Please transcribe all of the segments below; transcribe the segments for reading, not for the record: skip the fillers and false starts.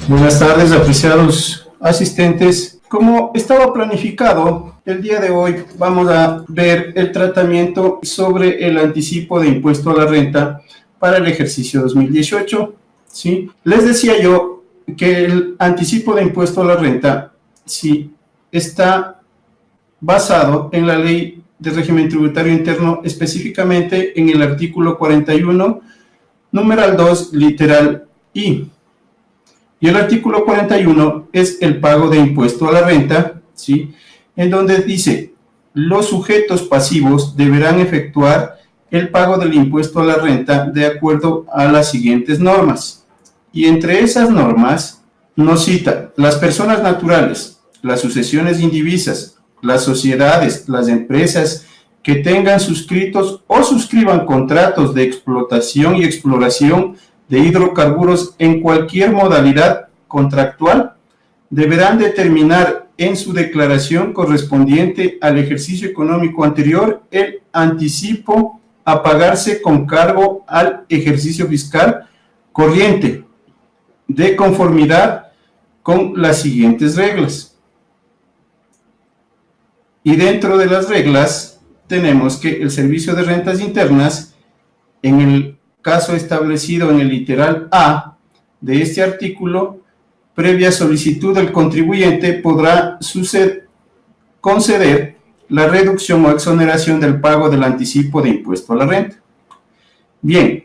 Buenas tardes, apreciados asistentes. Como estaba planificado, el día de hoy vamos a ver el tratamiento sobre el anticipo de impuesto a la renta para el ejercicio 2018. ¿Sí? Les decía yo que el anticipo de impuesto a la renta sí, está basado en la Ley de Régimen Tributario Interno, específicamente en el artículo 41, numeral 2, literal I. Y el artículo 41 es el pago de impuesto a la renta, ¿sí? En donde dice, los sujetos pasivos deberán efectuar el pago del impuesto a la renta de acuerdo a las siguientes normas. Y entre esas normas nos cita las personas naturales, las sucesiones indivisas, las sociedades, las empresas que tengan suscritos o suscriban contratos de explotación y exploración de hidrocarburos en cualquier modalidad contractual, deberán determinar en su declaración correspondiente al ejercicio económico anterior el anticipo a pagarse con cargo al ejercicio fiscal corriente, de conformidad con las siguientes reglas. Y dentro de las reglas tenemos que el Servicio de Rentas Internas, en el caso establecido en el literal A de este artículo, previa solicitud del contribuyente podrá conceder la reducción o exoneración del pago del anticipo de impuesto a la renta. Bien,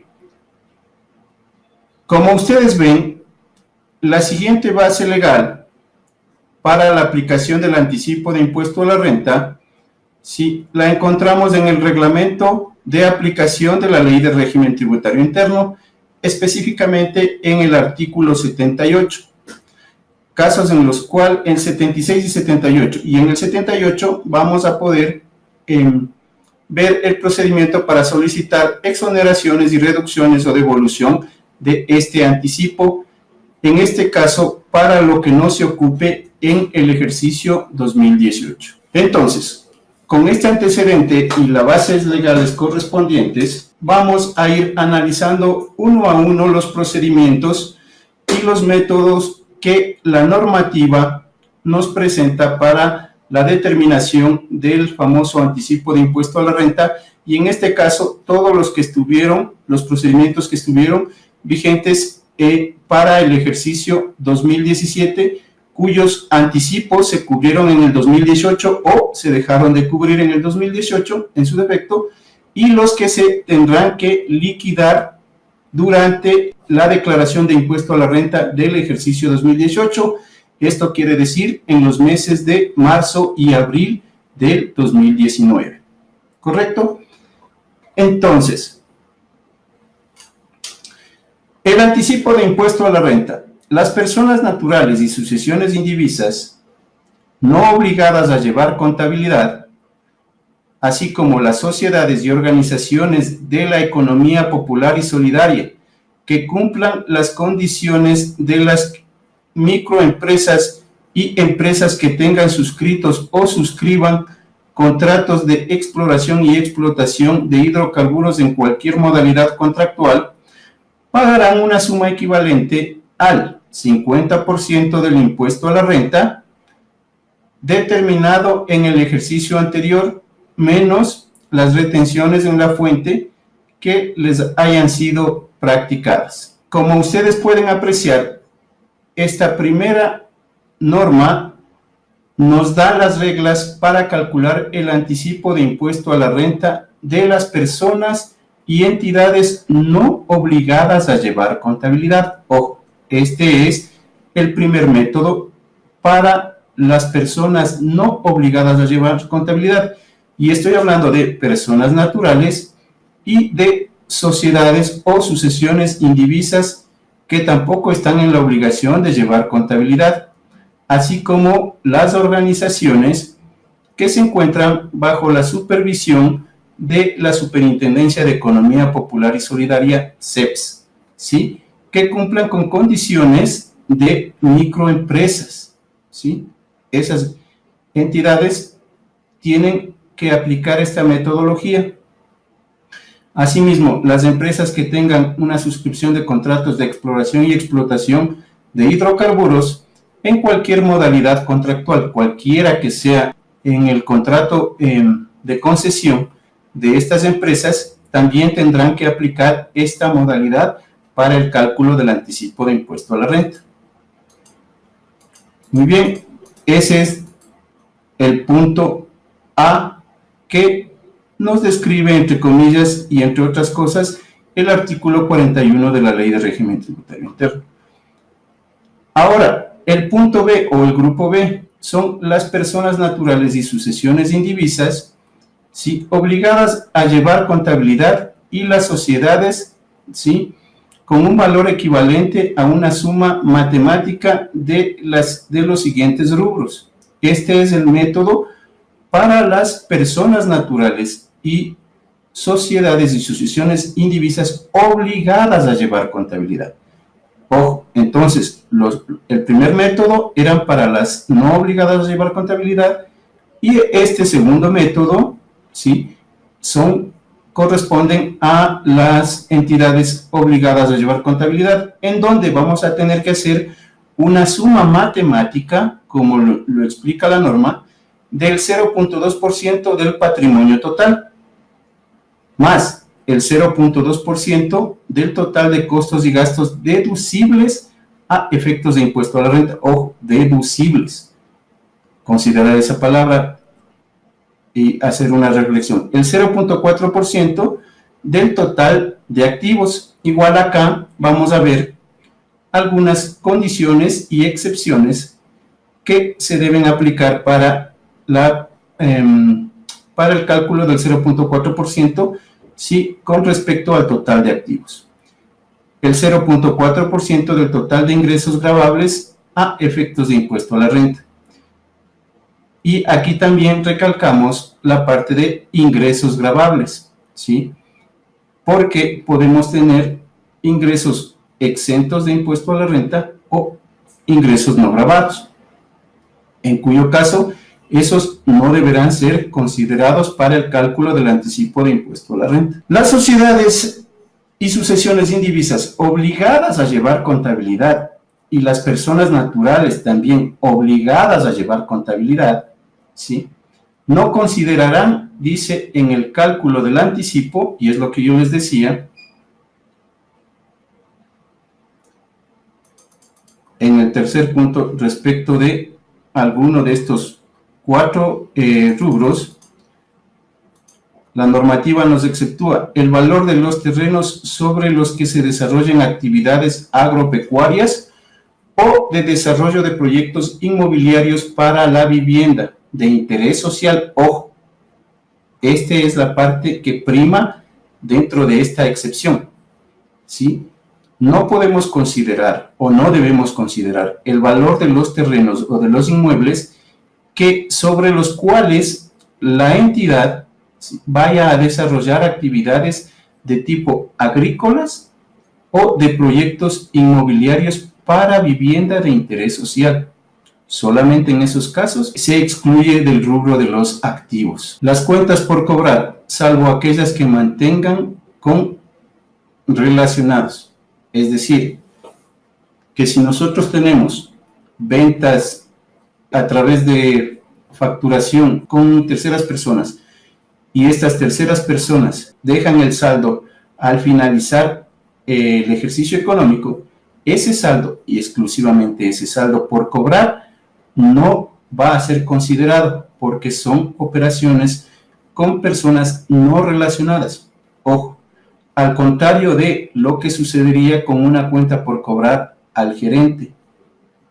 como ustedes ven, la siguiente base legal para la aplicación del anticipo de impuesto a la renta, sí, la encontramos en el reglamento de aplicación de la Ley de Régimen Tributario Interno, específicamente en el artículo 78. Casos en los cuales, en 76 y 78, y en el 78 vamos a poder ver el procedimiento para solicitar exoneraciones y reducciones o devolución de este anticipo, en este caso para lo que no se ocupe en el ejercicio 2018. Entonces, con este antecedente y las bases legales correspondientes, vamos a ir analizando uno a uno los procedimientos y los métodos que la normativa nos presenta para la determinación del famoso anticipo de impuesto a la renta, y en este caso todos los procedimientos que estuvieron vigentes para el ejercicio 2017, cuyos anticipos se cubrieron en el 2018 o se dejaron de cubrir en el 2018 en su defecto, y los que se tendrán que liquidar durante la declaración de impuesto a la renta del ejercicio 2018. Esto quiere decir en los meses de marzo y abril del 2019. ¿Correcto? Entonces, el anticipo de impuesto a la renta. Las personas naturales y sucesiones indivisas no obligadas a llevar contabilidad, así como las sociedades y organizaciones de la economía popular y solidaria que cumplan las condiciones de las microempresas y empresas que tengan suscritos o suscriban contratos de exploración y explotación de hidrocarburos en cualquier modalidad contractual, pagarán una suma equivalente al 50% del impuesto a la renta determinado en el ejercicio anterior, menos las retenciones en la fuente que les hayan sido practicadas. Como ustedes pueden apreciar, esta primera norma nos da las reglas para calcular el anticipo de impuesto a la renta de las personas y entidades no obligadas a llevar contabilidad. Ojo, este es el primer método para las personas no obligadas a llevar contabilidad. Y estoy hablando de personas naturales y de sociedades o sucesiones indivisas que tampoco están en la obligación de llevar contabilidad, así como las organizaciones que se encuentran bajo la supervisión de la Superintendencia de Economía Popular y Solidaria, SEPS, ¿sí? Que cumplan con condiciones de microempresas, ¿sí? Esas entidades tienen que aplicar esta metodología. Asimismo, las empresas que tengan una suscripción de contratos de exploración y explotación de hidrocarburos en cualquier modalidad contractual, cualquiera que sea en el contrato de concesión de estas empresas, también tendrán que aplicar esta modalidad para el cálculo del anticipo de impuesto a la renta. Muy bien, ese es el punto A que nos describe, entre comillas y entre otras cosas, el artículo 41 de la Ley de Régimen Tributario Interno. Ahora, el punto B o el grupo B son las personas naturales y sucesiones indivisas, ¿sí?, obligadas a llevar contabilidad, y las sociedades, ¿sí?, con un valor equivalente a una suma matemática de los siguientes rubros. Este es el método para las personas naturales y sociedades y sucesiones indivisas obligadas a llevar contabilidad. Ojo, entonces, el primer método eran para las no obligadas a llevar contabilidad, y este segundo método, ¿sí?, corresponden a las entidades obligadas a llevar contabilidad, en donde vamos a tener que hacer una suma matemática, como lo explica la norma, del 0.2% del patrimonio total, más el 0.2% del total de costos y gastos deducibles a efectos de impuesto a la renta. Ojo, deducibles. Considerar esa palabra y hacer una reflexión. El 0.4% del total de activos. Igual acá vamos a ver algunas condiciones y excepciones que se deben aplicar para el cálculo del 0.4%, sí, con respecto al total de activos. El 0.4% del total de ingresos gravables a efectos de impuesto a la renta. Y aquí también recalcamos la parte de ingresos gravables, ¿sí? Porque podemos tener ingresos exentos de impuesto a la renta o ingresos no gravados, en cuyo caso esos no deberán ser considerados para el cálculo del anticipo de impuesto a la renta. Las sociedades y sucesiones indivisas obligadas a llevar contabilidad, y las personas naturales también obligadas a llevar contabilidad, ¿sí?, no considerarán, dice, en el cálculo del anticipo, y es lo que yo les decía, en el tercer punto, respecto de alguno de estos 4 rubros, la normativa nos exceptúa el valor de los terrenos sobre los que se desarrollen actividades agropecuarias o de desarrollo de proyectos inmobiliarios para la vivienda de interés social. Ojo, esta es la parte que prima dentro de esta excepción, ¿sí? No podemos considerar o no debemos considerar el valor de los terrenos o de los inmuebles sobre los cuales la entidad vaya a desarrollar actividades de tipo agrícolas o de proyectos inmobiliarios para vivienda de interés social. Solamente en esos casos se excluye del rubro de los activos. Las cuentas por cobrar, salvo aquellas que mantengan con relacionados. Es decir, que si nosotros tenemos ventas a través de facturación con terceras personas y estas terceras personas dejan el saldo al finalizar el ejercicio económico, ese saldo y exclusivamente ese saldo por cobrar no va a ser considerado porque son operaciones con personas no relacionadas. Ojo, al contrario de lo que sucedería con una cuenta por cobrar al gerente,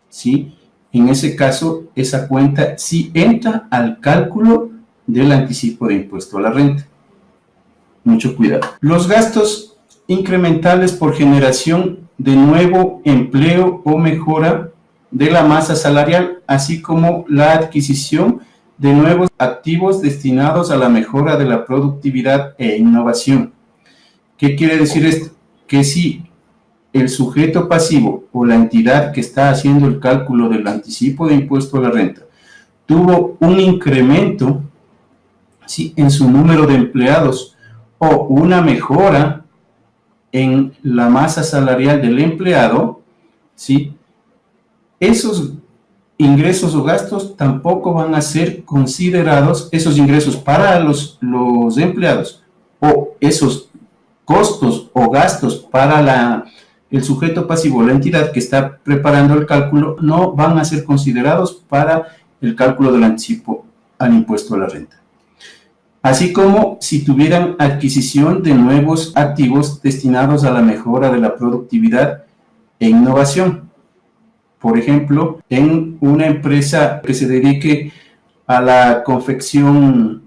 ¿sí? En ese caso, esa cuenta sí entra al cálculo del anticipo de impuesto a la renta. Mucho cuidado. Los gastos incrementales por generación de nuevo empleo o mejora de la masa salarial, así como la adquisición de nuevos activos destinados a la mejora de la productividad e innovación. ¿Qué quiere decir esto? Que si el sujeto pasivo o la entidad que está haciendo el cálculo del anticipo de impuesto a la renta tuvo un incremento, ¿sí?, en su número de empleados o una mejora en la masa salarial del empleado, ¿sí?, esos ingresos o gastos tampoco van a ser considerados, esos ingresos para los empleados o esos costos o gastos para el sujeto pasivo, la entidad que está preparando el cálculo, no van a ser considerados para el cálculo del anticipo al impuesto a la renta. Así como si tuvieran adquisición de nuevos activos destinados a la mejora de la productividad e innovación. Por ejemplo, en una empresa que se dedique a la confección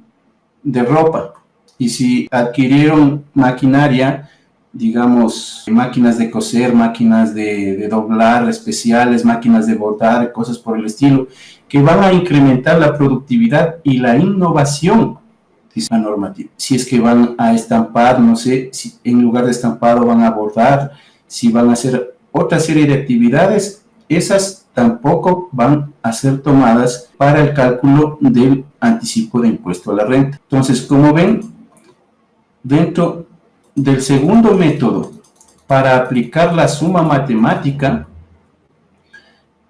de ropa, y si adquirieron maquinaria, digamos, máquinas de coser, máquinas de doblar especiales, máquinas de bordar, cosas por el estilo, que van a incrementar la productividad y la innovación, dice la normativa. Si es que van a estampar, no sé, si en lugar de estampado van a bordar, si van a hacer otra serie de actividades, esas tampoco van a ser tomadas para el cálculo del anticipo de impuesto a la renta. Entonces, como ven, dentro del segundo método para aplicar la suma matemática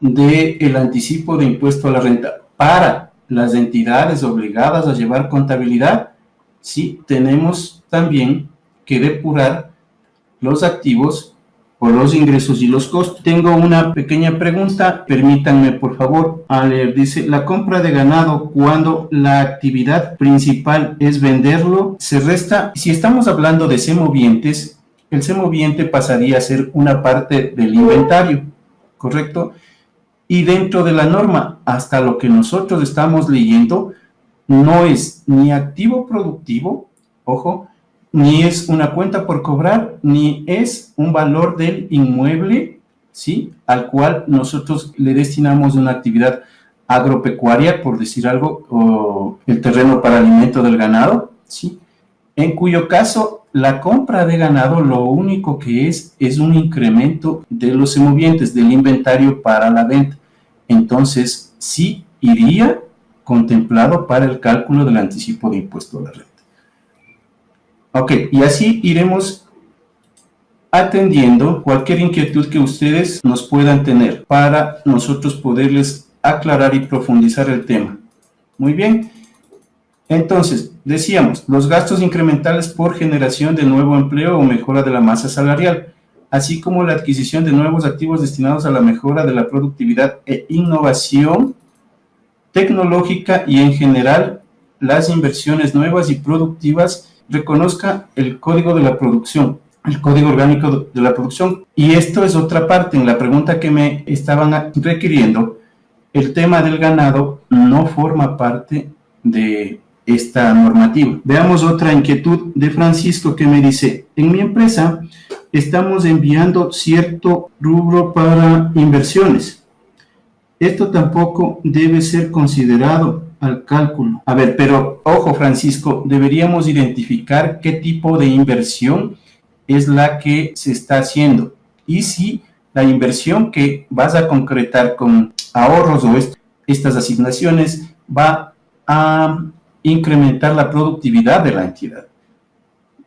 del anticipo de impuesto a la renta para las entidades obligadas a llevar contabilidad, sí tenemos también que depurar los activos o los ingresos y los costos. Tengo una pequeña pregunta, permítanme por favor a leer. Dice, la compra de ganado cuando la actividad principal es venderlo, se resta. Si estamos hablando de semovientes, el semoviente pasaría a ser una parte del inventario, ¿correcto? Y dentro de la norma, hasta lo que nosotros estamos leyendo, no es ni activo productivo, ojo, ni es una cuenta por cobrar, ni es un valor del inmueble, ¿sí?, al cual nosotros le destinamos una actividad agropecuaria, por decir algo, o el terreno para alimento del ganado, ¿sí?, en cuyo caso la compra de ganado lo único que es un incremento de los semovientes, del inventario para la venta. Entonces, sí iría contemplado para el cálculo del anticipo de impuesto a la renta. Ok, y así iremos atendiendo cualquier inquietud que ustedes nos puedan tener para nosotros poderles aclarar y profundizar el tema. Muy bien. Entonces, decíamos, los gastos incrementales por generación de nuevo empleo o mejora de la masa salarial, así como la adquisición de nuevos activos destinados a la mejora de la productividad e innovación tecnológica y en general las inversiones nuevas y productivas. Reconozca el código de la producción, el código orgánico de la producción. Y esto es otra parte. En la pregunta que me estaban requiriendo, el tema del ganado no forma parte de esta normativa. Veamos otra inquietud de Francisco que me dice, en mi empresa estamos enviando cierto rubro para inversiones. Esto tampoco debe ser considerado al cálculo. A ver, pero ojo Francisco, deberíamos identificar qué tipo de inversión es la que se está haciendo y si la inversión que vas a concretar con ahorros o estas asignaciones va a incrementar la productividad de la entidad.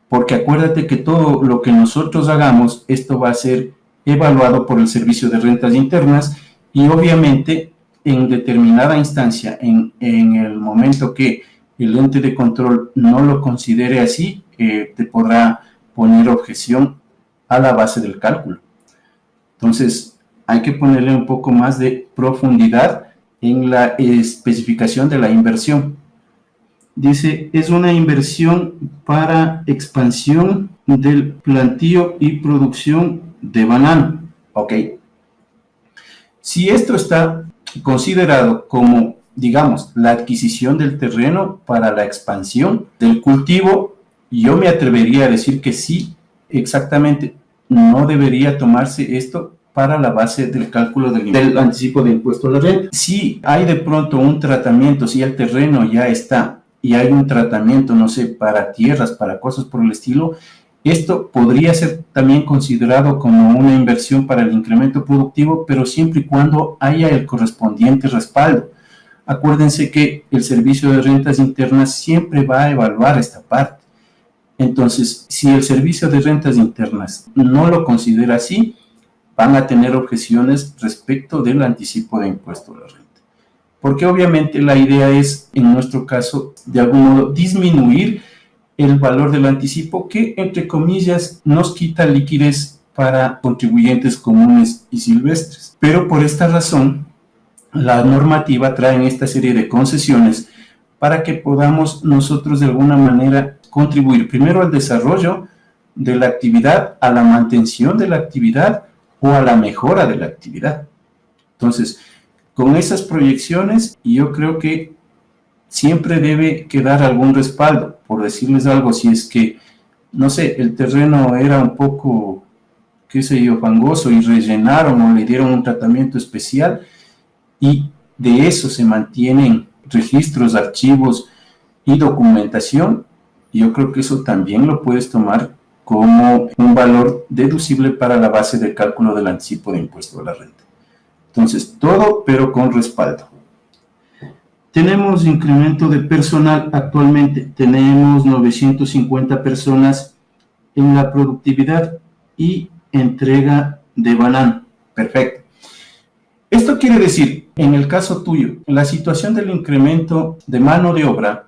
Porque acuérdate que todo lo que nosotros hagamos, esto va a ser evaluado por el Servicio de Rentas Internas y obviamente en determinada instancia, en el momento que el ente de control no lo considere así, te podrá poner objeción a la base del cálculo. Entonces, hay que ponerle un poco más de profundidad en la especificación de la inversión. Dice, es una inversión para expansión del plantío y producción de banano. Ok. Si esto está considerado como, digamos, la adquisición del terreno para la expansión del cultivo, yo me atrevería a decir que sí, exactamente, no debería tomarse esto para la base del cálculo del anticipo de impuesto a la renta. Si hay de pronto un tratamiento, si el terreno ya está y hay un tratamiento, no sé, para tierras, para cosas por el estilo, esto podría ser también considerado como una inversión para el incremento productivo, pero siempre y cuando haya el correspondiente respaldo. Acuérdense que el Servicio de Rentas Internas siempre va a evaluar esta parte. Entonces, si el Servicio de Rentas Internas no lo considera así, van a tener objeciones respecto del anticipo de impuesto a la renta. Porque obviamente la idea es, en nuestro caso, de algún modo disminuir el valor del anticipo que, entre comillas, nos quita liquidez para contribuyentes comunes y silvestres. Pero por esta razón, la normativa trae esta serie de concesiones para que podamos nosotros de alguna manera contribuir primero al desarrollo de la actividad, a la mantención de la actividad o a la mejora de la actividad. Entonces, con esas proyecciones, yo creo que siempre debe quedar algún respaldo, por decirles algo, si es que, no sé, el terreno era un poco, qué sé yo, fangoso y rellenaron o le dieron un tratamiento especial y de eso se mantienen registros, archivos y documentación, yo creo que eso también lo puedes tomar como un valor deducible para la base de cálculo del anticipo de impuesto a la renta. Entonces, todo, pero con respaldo. Tenemos incremento de personal actualmente. Tenemos 950 personas en la productividad y entrega de banano. Perfecto. Esto quiere decir, en el caso tuyo, la situación del incremento de mano de obra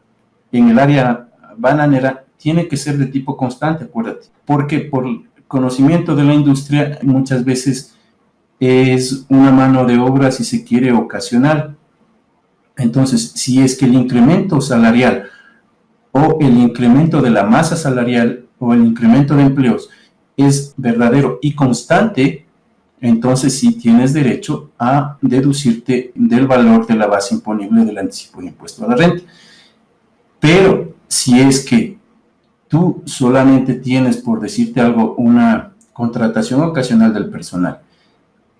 en el área bananera tiene que ser de tipo constante, acuérdate, porque por conocimiento de la industria muchas veces es una mano de obra, si se quiere, ocasional. Entonces, si es que el incremento salarial o el incremento de la masa salarial o el incremento de empleos es verdadero y constante, entonces sí tienes derecho a deducirte del valor de la base imponible del anticipo de impuesto a la renta. Pero si es que tú solamente tienes, por decirte algo, una contratación ocasional del personal,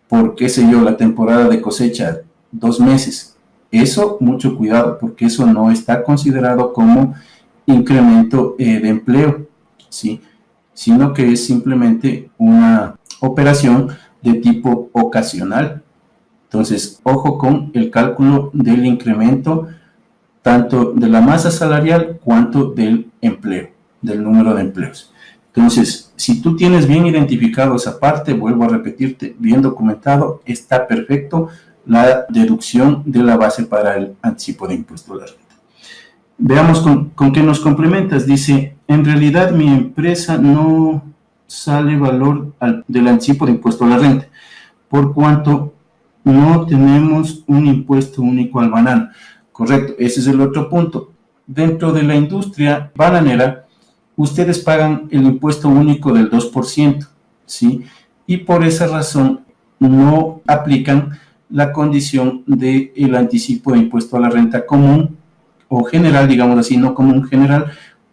por, qué sé yo, la temporada de cosecha, 2 meses, eso, mucho cuidado, porque eso no está considerado como incremento de empleo, ¿sí? Sino que es simplemente una operación de tipo ocasional. Entonces, ojo con el cálculo del incremento, tanto de la masa salarial cuanto del empleo, del número de empleos. Entonces, si tú tienes bien identificado esa parte, vuelvo a repetirte, bien documentado, está perfecto la deducción de la base para el anticipo de impuesto a la renta. Veamos con qué nos complementas. Dice, en realidad mi empresa no sale valor del anticipo de impuesto a la renta, por cuanto no tenemos un impuesto único al banano. Correcto, ese es el otro punto. Dentro de la industria bananera, ustedes pagan el impuesto único del 2%, ¿sí? Y por esa razón no aplican la condición del anticipo de impuesto a la renta común o general, digamos así, no común, general,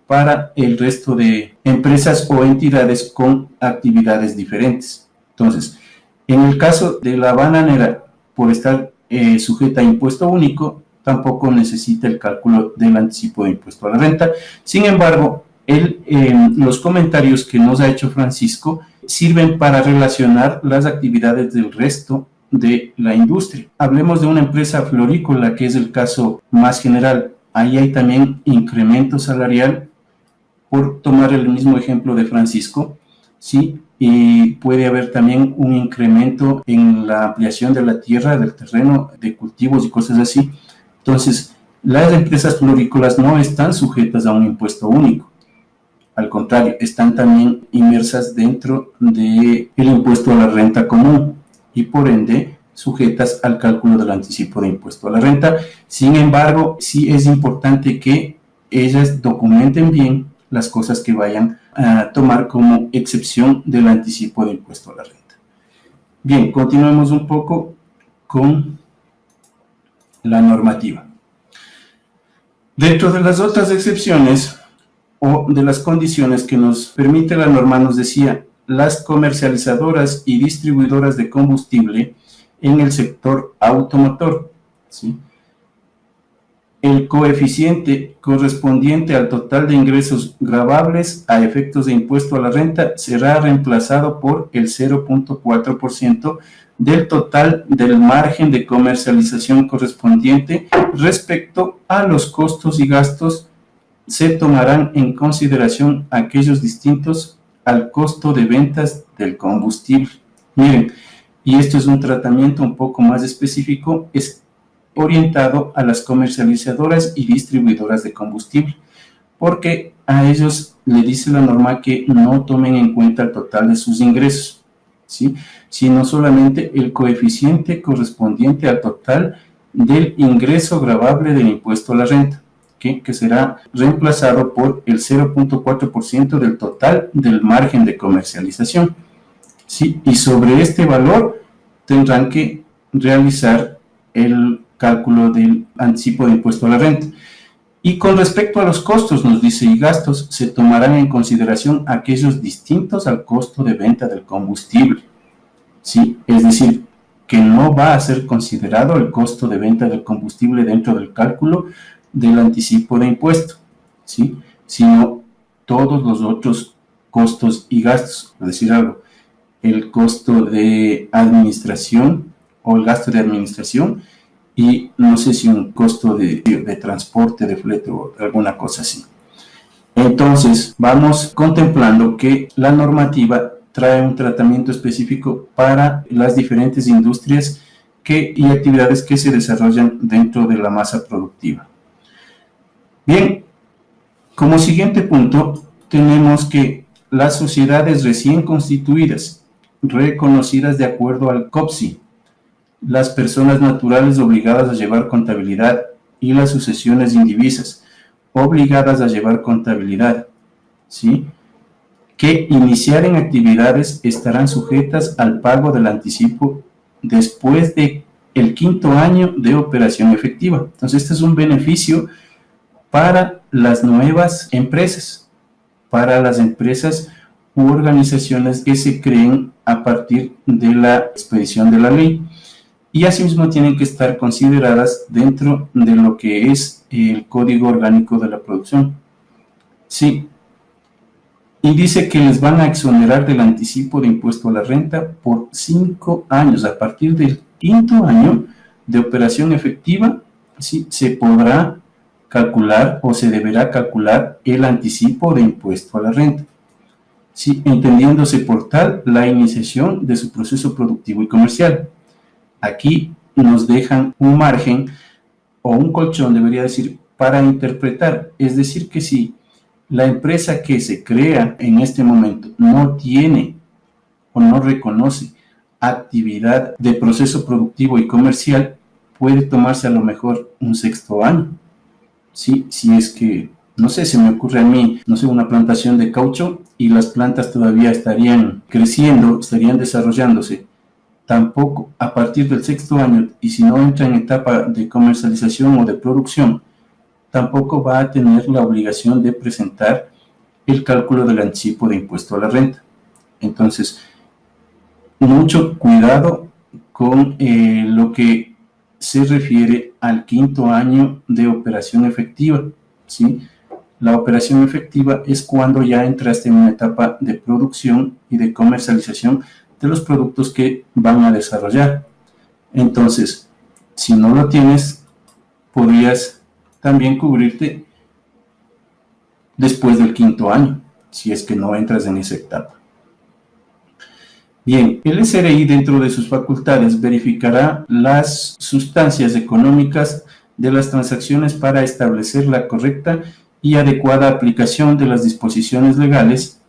para el resto de empresas o entidades con actividades diferentes. Entonces, en el caso de la bananera, por estar sujeta a impuesto único, tampoco necesita el cálculo del anticipo de impuesto a la renta. Sin embargo, los comentarios que nos ha hecho Francisco sirven para relacionar las actividades del resto de la industria. Hablemos de una empresa florícola, que es el caso más general. Ahí hay también incremento salarial, por tomar el mismo ejemplo de Francisco, ¿sí? Y puede haber también un incremento en la ampliación de la tierra, del terreno, de cultivos y cosas así. Entonces, las empresas florícolas no están sujetas a un impuesto único. Al contrario, están también inmersas dentro del impuesto a la renta común y por ende sujetas al cálculo del anticipo de impuesto a la renta. Sin embargo, sí es importante que ellas documenten bien las cosas que vayan a tomar como excepción del anticipo de impuesto a la renta. Bien, continuemos un poco con la normativa. Dentro de las otras excepciones o de las condiciones que nos permite la norma, nos decía, las comercializadoras y distribuidoras de combustible en el sector automotor, ¿sí? El coeficiente correspondiente al total de ingresos gravables a efectos de impuesto a la renta será reemplazado por el 0.4% del total del margen de comercialización correspondiente respecto a los costos y gastos. Se tomarán en consideración aquellos distintos al costo de ventas del combustible. Miren, y esto es un tratamiento un poco más específico, es orientado a las comercializadoras y distribuidoras de combustible, porque a ellos le dice la norma que no tomen en cuenta el total de sus ingresos, ¿sí?, sino solamente el coeficiente correspondiente al total del ingreso gravable del impuesto a la renta, que será reemplazado por el 0.4% del total del margen de comercialización, ¿sí? Y sobre este valor tendrán que realizar el cálculo del anticipo de impuesto a la renta. Y con respecto a los costos, nos dice, y gastos, se tomarán en consideración aquellos distintos al costo de venta del combustible, ¿sí? Es decir, que no va a ser considerado el costo de venta del combustible dentro del cálculo del anticipo de impuesto, ¿sí?, sino todos los otros costos y gastos. Por decir algo, el costo de administración o el gasto de administración y no sé si un costo de transporte, de flete o alguna cosa así. Entonces, vamos contemplando que la normativa trae un tratamiento específico para las diferentes industrias y actividades que se desarrollan dentro de la masa productiva. Bien, como siguiente punto, tenemos que las sociedades recién constituidas, reconocidas de acuerdo al COPSI, las personas naturales obligadas a llevar contabilidad y las sucesiones indivisas obligadas a llevar contabilidad, ¿sí?, que iniciaren actividades estarán sujetas al pago del anticipo después de el 5º año de operación efectiva. Entonces, este es un beneficio para las nuevas empresas, para las empresas u organizaciones que se creen a partir de la expedición de la ley. Y asimismo tienen que estar consideradas dentro de lo que es el Código Orgánico de la Producción. Sí. Y dice que les van a exonerar del anticipo de impuesto a la renta por 5 años. A partir del 5º año de operación efectiva, ¿sí?, se podrá calcular o se deberá calcular el anticipo de impuesto a la renta, ¿sí?, entendiéndose por tal la iniciación de su proceso productivo y comercial. Aquí nos dejan un margen o un colchón, debería decir, para interpretar. Es decir, que si la empresa que se crea en este momento no tiene o no reconoce actividad de proceso productivo y comercial, puede tomarse a lo mejor un 6º año. Sí, si es que, no sé, se me ocurre a mí, no sé, una plantación de caucho y las plantas todavía estarían creciendo, estarían desarrollándose. Tampoco a partir del 6º año, y si no entra en etapa de comercialización o de producción, tampoco va a tener la obligación de presentar el cálculo del anticipo de impuesto a la renta. Entonces, mucho cuidado con lo que se refiere al 5º año de operación efectiva, ¿sí? La operación efectiva es cuando ya entraste en una etapa de producción y de comercialización de los productos que van a desarrollar. Entonces, si no lo tienes, podrías también cubrirte después del 5º año, si es que no entras en esa etapa. Bien, el SRI dentro de sus facultades verificará las sustancias económicas de las transacciones para establecer la correcta y adecuada aplicación de las disposiciones legales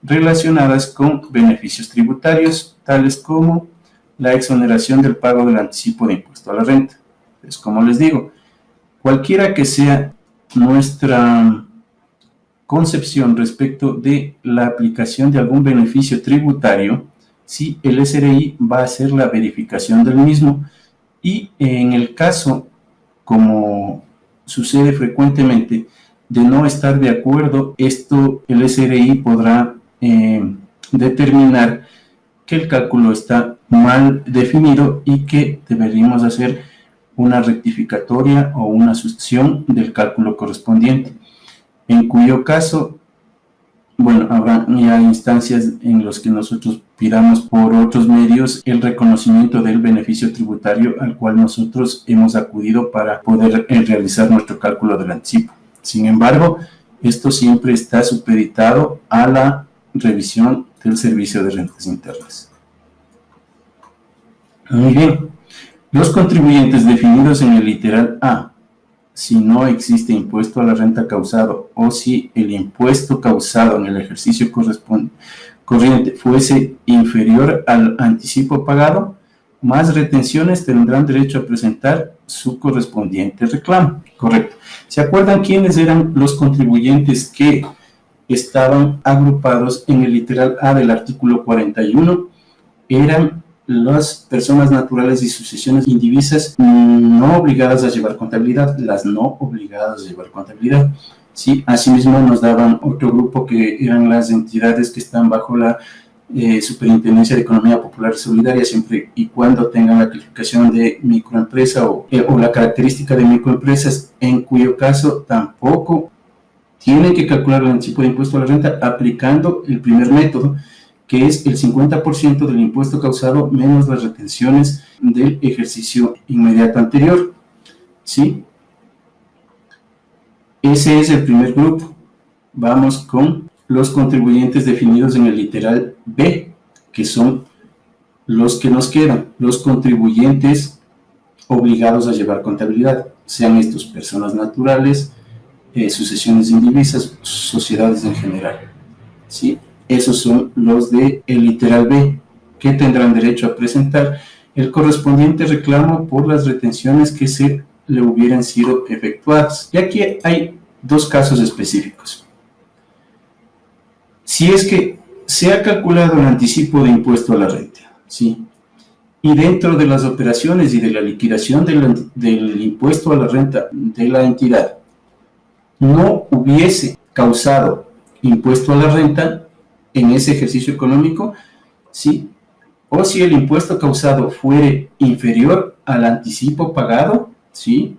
relacionadas con beneficios tributarios, tales como la exoneración del pago del anticipo de impuesto a la renta. Pues, como les digo, cualquiera que sea nuestra concepción respecto de la aplicación de algún beneficio tributario, sí, el SRI va a hacer la verificación del mismo y en el caso, como sucede frecuentemente, de no estar de acuerdo, el SRI podrá determinar que el cálculo está mal definido y que deberíamos hacer una rectificatoria o una sustitución del cálculo correspondiente, en cuyo caso, bueno, habrá ya instancias en las que nosotros pidamos por otros medios el reconocimiento del beneficio tributario al cual nosotros hemos acudido para poder realizar nuestro cálculo del anticipo. Sin embargo, esto siempre está supeditado a la revisión del Servicio de Rentas Internas. Muy bien. Los contribuyentes definidos en el literal A, si no existe impuesto a la renta causado o si el impuesto causado en el ejercicio corriente fuese inferior al anticipo pagado, más retenciones tendrán derecho a presentar su correspondiente reclamo. Correcto. ¿Se acuerdan quiénes eran los contribuyentes que estaban agrupados en el literal A del artículo 41? Eran las personas naturales y sucesiones indivisas no obligadas a llevar contabilidad, las no obligadas a llevar contabilidad. Sí, asimismo nos daban otro grupo que eran las entidades que están bajo la Superintendencia de Economía Popular y Solidaria, siempre y cuando tengan la calificación de microempresa o la característica de microempresas, en cuyo caso tampoco tienen que calcular el anticipo de impuesto a la renta aplicando el primer método, que es el 50% del impuesto causado menos las retenciones del ejercicio inmediato anterior. ¿Sí? Ese es el primer grupo. Vamos con los contribuyentes definidos en el literal B, que son los que nos quedan, los contribuyentes obligados a llevar contabilidad, sean estos personas naturales, sucesiones indivisas, sociedades en general. ¿Sí? Esos son los del literal B, que tendrán derecho a presentar el correspondiente reclamo por las retenciones que se le hubieran sido efectuadas. Y aquí hay dos casos específicos. Si es que se ha calculado el anticipo de impuesto a la renta, ¿sí? Y dentro de las operaciones y de la liquidación del impuesto a la renta de la entidad no hubiese causado impuesto a la renta en ese ejercicio económico, ¿sí? O si el impuesto causado fuere inferior al anticipo pagado, ¿sí?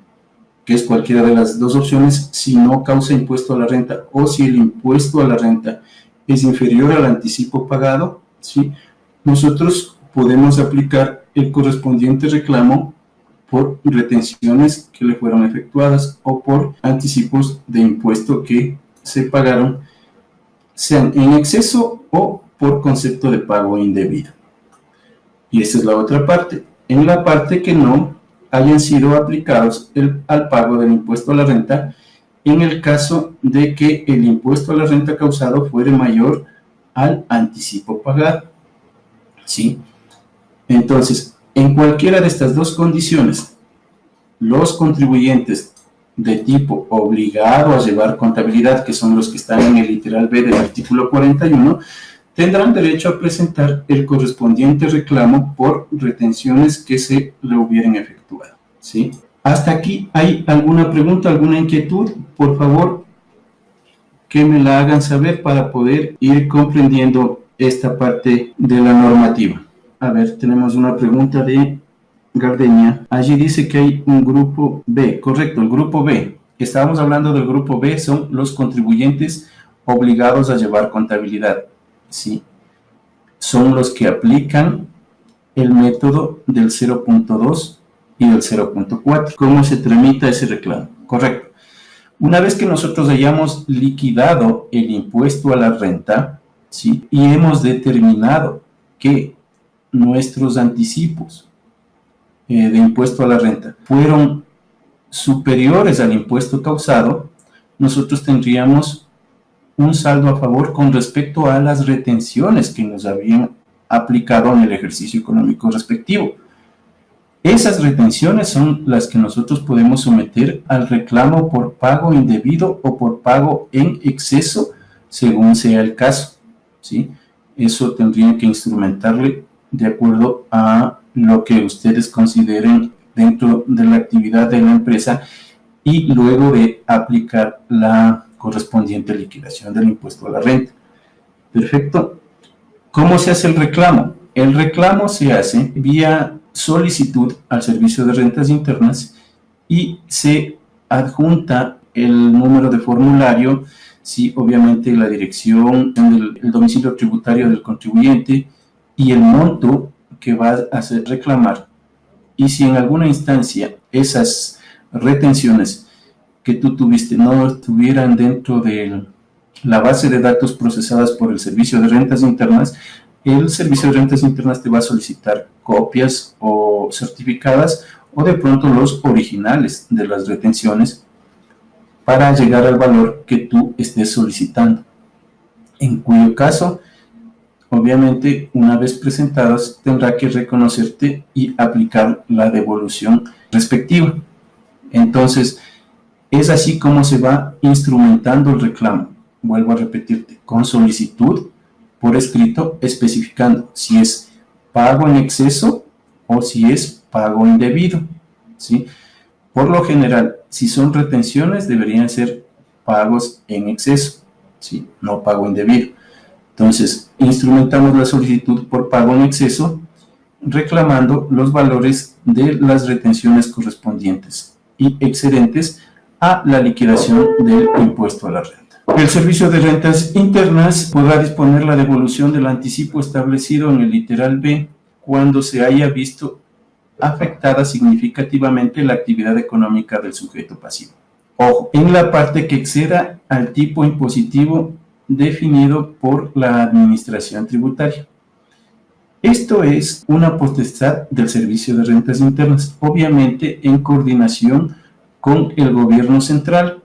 Que es cualquiera de las dos opciones, si no causa impuesto a la renta, o si el impuesto a la renta es inferior al anticipo pagado, ¿sí? Nosotros podemos aplicar el correspondiente reclamo por retenciones que le fueron efectuadas o por anticipos de impuesto que se pagaron, sean en exceso o por concepto de pago indebido. Y esta es la otra parte. En la parte que no hayan sido aplicados al pago del impuesto a la renta, en el caso de que el impuesto a la renta causado fuere mayor al anticipo pagado. ¿Sí? Entonces, en cualquiera de estas dos condiciones, los contribuyentes de tipo obligado a llevar contabilidad, que son los que están en el literal B del artículo 41, tendrán derecho a presentar el correspondiente reclamo por retenciones que se le hubieran efectuado. ¿Sí? ¿Hasta aquí hay alguna pregunta, alguna inquietud? Por favor, que me la hagan saber para poder ir comprendiendo esta parte de la normativa. A ver, tenemos una pregunta de Gardeña. Allí dice que hay un grupo B. Correcto, el grupo B. Estábamos hablando del grupo B, son los contribuyentes obligados a llevar contabilidad. ¿Sí? Son los que aplican el método del 0.2 y del 0.4. ¿Cómo se tramita ese reclamo? Correcto. Una vez que nosotros hayamos liquidado el impuesto a la renta, ¿sí? Y hemos determinado que nuestros anticipos de impuesto a la renta fueron superiores al impuesto causado, nosotros tendríamos un saldo a favor con respecto a las retenciones que nos habían aplicado en el ejercicio económico respectivo. Esas retenciones son las que nosotros podemos someter al reclamo por pago indebido o por pago en exceso, según sea el caso, ¿sí? Eso tendrían que instrumentarle de acuerdo a lo que ustedes consideren dentro de la actividad de la empresa y luego de aplicar la correspondiente liquidación del impuesto a la renta. Perfecto. ¿Cómo se hace el reclamo? El reclamo se hace vía solicitud al Servicio de Rentas Internas y se adjunta el número de formulario, sí, obviamente la dirección, el domicilio tributario del contribuyente y el monto que va a hacer reclamar. Y si en alguna instancia esas retenciones que tú tuviste no estuvieran dentro de la base de datos procesadas por el Servicio de Rentas Internas, el Servicio de Rentas Internas te va a solicitar copias o certificadas o de pronto los originales de las retenciones para llegar al valor que tú estés solicitando, en cuyo caso, obviamente, una vez presentadas, tendrá que reconocerte y aplicar la devolución respectiva. Entonces, es así como se va instrumentando el reclamo. Vuelvo a repetirte, con solicitud por escrito, especificando si es pago en exceso o si es pago indebido, ¿sí? Por lo general, si son retenciones, deberían ser pagos en exceso, ¿sí? No pago indebido. Entonces, instrumentamos la solicitud por pago en exceso, reclamando los valores de las retenciones correspondientes y excedentes a la liquidación del impuesto a la renta. El Servicio de Rentas Internas podrá disponer la devolución del anticipo establecido en el literal B cuando se haya visto afectada significativamente la actividad económica del sujeto pasivo. Ojo, en la parte que exceda al tipo impositivo definido por la Administración Tributaria. Esto es una potestad del Servicio de Rentas Internas, obviamente en coordinación con el gobierno central.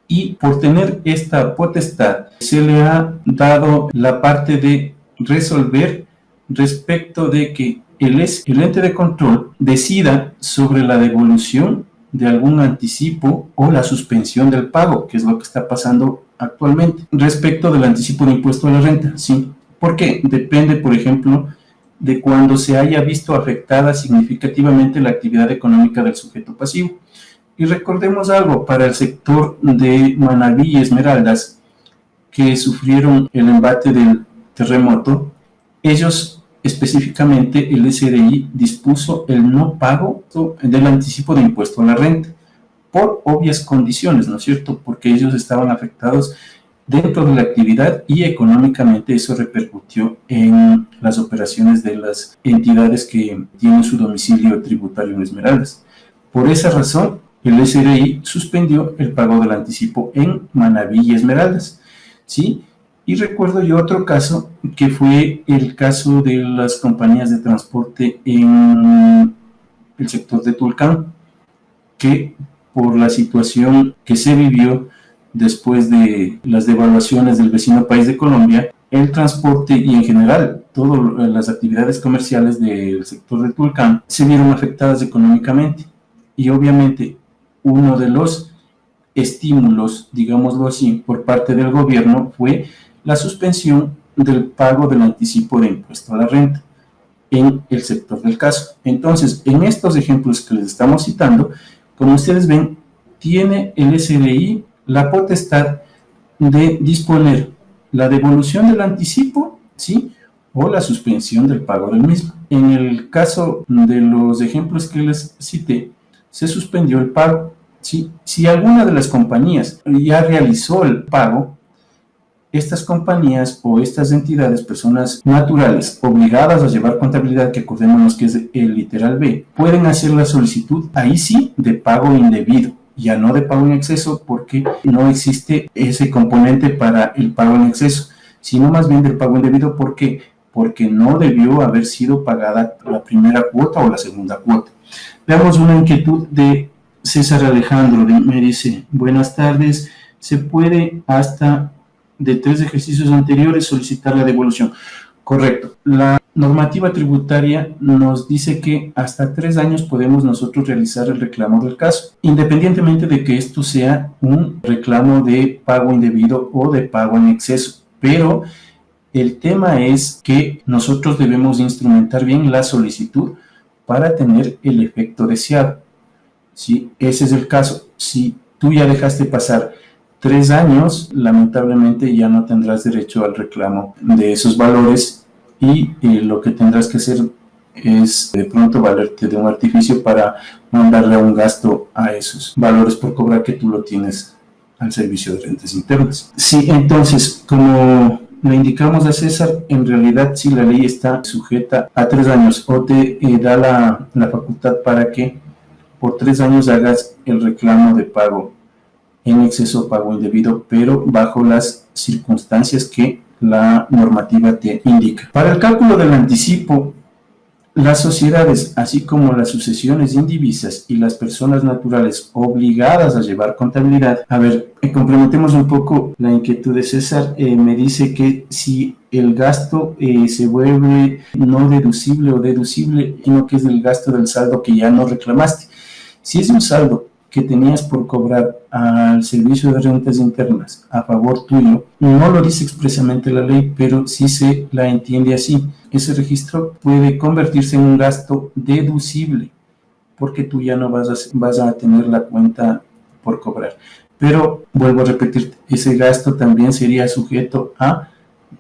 Y por tener esta potestad, se le ha dado la parte de resolver respecto de que el ente de control decida sobre la devolución de algún anticipo o la suspensión del pago, que es lo que está pasando actualmente, respecto del anticipo de impuesto a la renta, ¿sí? Porque depende, por ejemplo, de cuando se haya visto afectada significativamente la actividad económica del sujeto pasivo. Y recordemos algo, para el sector de Manabí y Esmeraldas, que sufrieron el embate del terremoto, ellos específicamente el SRI dispuso el no pago del anticipo de impuesto a la renta, por obvias condiciones, ¿no es cierto? Porque ellos estaban afectados dentro de la actividad y económicamente eso repercutió en las operaciones de las entidades que tienen su domicilio tributario en Esmeraldas. Por esa razón, el SRI suspendió el pago del anticipo en Manabí y Esmeraldas, ¿sí? Y recuerdo yo otro caso, que fue el caso de las compañías de transporte en el sector de Tulcán, que por la situación que se vivió después de las devaluaciones del vecino país de Colombia, el transporte y en general todas las actividades comerciales del sector de Tulcán se vieron afectadas económicamente. Y obviamente uno de los estímulos, digámoslo así, por parte del gobierno fue la suspensión del pago del anticipo de impuesto a la renta en el sector del caso. Entonces, en estos ejemplos que les estamos citando, como ustedes ven, tiene el SRI la potestad de disponer la devolución del anticipo, ¿sí?, o la suspensión del pago del mismo. En el caso de los ejemplos que les cité, se suspendió el pago, ¿sí? Si alguna de las compañías ya realizó el pago, estas compañías o estas entidades, personas naturales obligadas a llevar contabilidad, que acordémonos que es el literal B, pueden hacer la solicitud, ahí sí, de pago indebido, ya no de pago en exceso, porque no existe ese componente para el pago en exceso, sino más bien del pago indebido. ¿Por qué? Porque no debió haber sido pagada la primera cuota o la segunda cuota. Veamos una inquietud de César Alejandro, me dice: buenas tardes, ¿se puede hasta de 3 ejercicios anteriores solicitar la devolución? Correcto. La normativa tributaria nos dice que hasta 3 años podemos nosotros realizar el reclamo del caso, independientemente de que esto sea un reclamo de pago indebido o de pago en exceso. Pero el tema es que nosotros debemos instrumentar bien la solicitud para tener el efecto deseado. ¿Sí? Ese es el caso. Si tú ya dejaste pasar 3 años, lamentablemente ya no tendrás derecho al reclamo de esos valores y lo que tendrás que hacer es de pronto valerte de un artificio para mandarle un gasto a esos valores por cobrar que tú lo tienes al Servicio de Rentas Internas. Sí, entonces, como le indicamos a César, en realidad sí la ley está sujeta a 3 años o te da la facultad para que por 3 años hagas el reclamo de pago en exceso o pago indebido, pero bajo las circunstancias que la normativa te indica. Para el cálculo del anticipo, las sociedades, así como las sucesiones indivisas y las personas naturales obligadas a llevar contabilidad. A ver, complementemos un poco la inquietud de César. Me dice que si el gasto se vuelve no deducible o deducible, sino que es el gasto del saldo que ya no reclamaste. Si es un saldo que tenías por cobrar al Servicio de Rentas Internas a favor tuyo, no lo dice expresamente la ley, pero sí se la entiende así. Ese registro puede convertirse en un gasto deducible, porque tú ya no vas a tener la cuenta por cobrar. Pero, vuelvo a repetir, ese gasto también sería sujeto a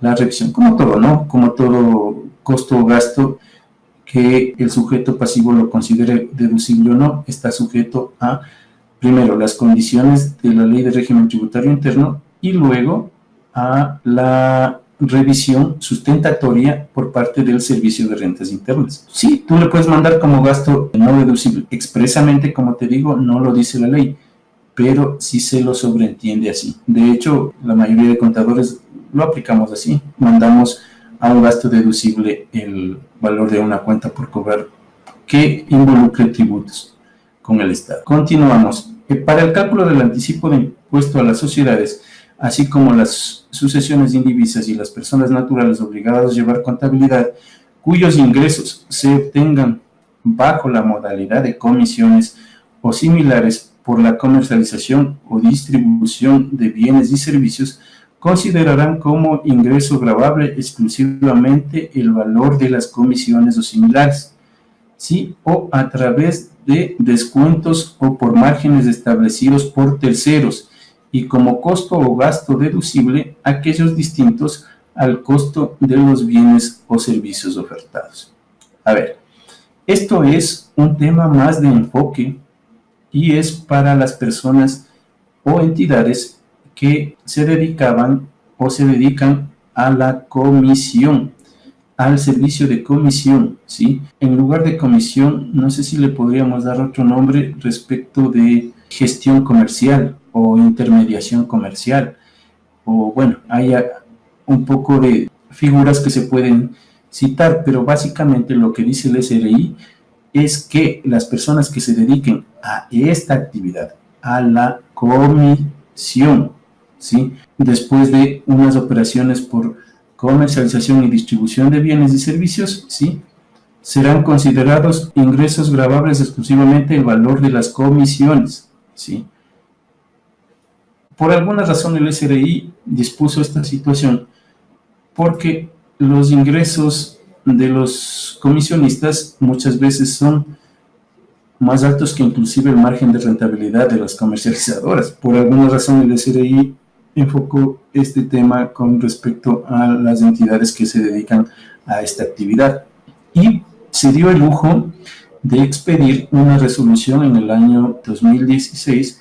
la revisión, como todo, ¿no? Como todo costo o gasto que el sujeto pasivo lo considere deducible o no, está sujeto a, primero, las condiciones de la Ley de Régimen Tributario Interno y luego a la revisión sustentatoria por parte del Servicio de Rentas Internas. Sí, tú le puedes mandar como gasto no deducible. Expresamente, como te digo, no lo dice la ley, pero sí se lo sobreentiende así. De hecho, la mayoría de contadores lo aplicamos así. Mandamos a un gasto deducible el valor de una cuenta por cobrar que involucre tributos con el Estado. Continuamos. Para el cálculo del anticipo de impuesto a las sociedades, así como las sucesiones indivisas y las personas naturales obligadas a llevar contabilidad, cuyos ingresos se obtengan bajo la modalidad de comisiones o similares por la comercialización o distribución de bienes y servicios, considerarán como ingreso gravable exclusivamente el valor de las comisiones o similares, ¿sí? O a través de descuentos o por márgenes establecidos por terceros, y como costo o gasto deducible aquellos distintos al costo de los bienes o servicios ofertados. A ver, esto es un tema más de enfoque y es para las personas o entidades que se dedicaban o se dedican a la comisión, al servicio de comisión, ¿sí? En lugar de comisión, no sé si le podríamos dar otro nombre respecto de gestión comercial o intermediación comercial, o bueno, hay un poco de figuras que se pueden citar, pero básicamente lo que dice el SRI es que las personas que se dediquen a esta actividad, a la comisión, ¿sí? Después de unas operaciones por comercialización y distribución de bienes y servicios, ¿sí? Serán considerados ingresos gravables exclusivamente el valor de las comisiones, ¿sí? Por alguna razón el SRI dispuso esta situación porque los ingresos de los comisionistas muchas veces son más altos que inclusive el margen de rentabilidad de las comercializadoras. Por alguna razón el SRI enfocó este tema con respecto a las entidades que se dedican a esta actividad y se dio el lujo de expedir una resolución en el año 2016,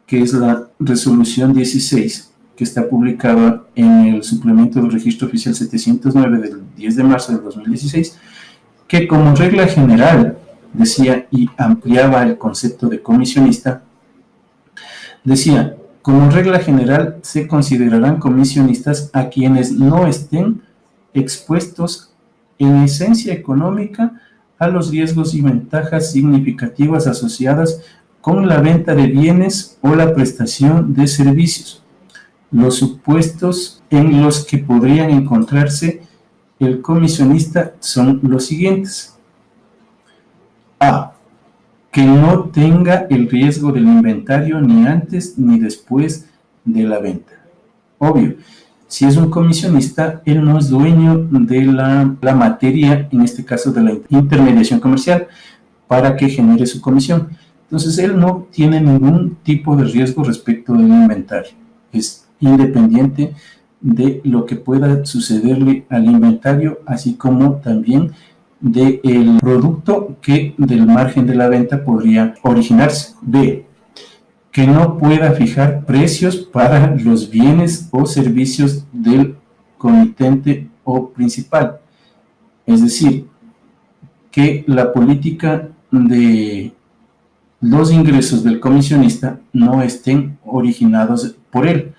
que es la resolución 16, que está publicada en el suplemento del registro oficial 709 del 10 de marzo del 2016, que como regla general decía y ampliaba el concepto de comisionista, decía: como regla general se considerarán comisionistas a quienes no estén expuestos en esencia económica a los riesgos y ventajas significativas asociadas con la venta de bienes o la prestación de servicios. Los supuestos en los que podrían encontrarse el comisionista son los siguientes. A. Que no tenga el riesgo del inventario ni antes ni después de la venta. Obvio, si es un comisionista, él no es dueño de la materia, en este caso de la intermediación comercial, para que genere su comisión. Entonces, él no tiene ningún tipo de riesgo respecto del inventario. Es independiente de lo que pueda sucederle al inventario, así como también del producto que del margen de la venta podría originarse. B. Que no pueda fijar precios para los bienes o servicios del comitente o principal. Es decir, que la política de los ingresos del comisionista no estén originados por él.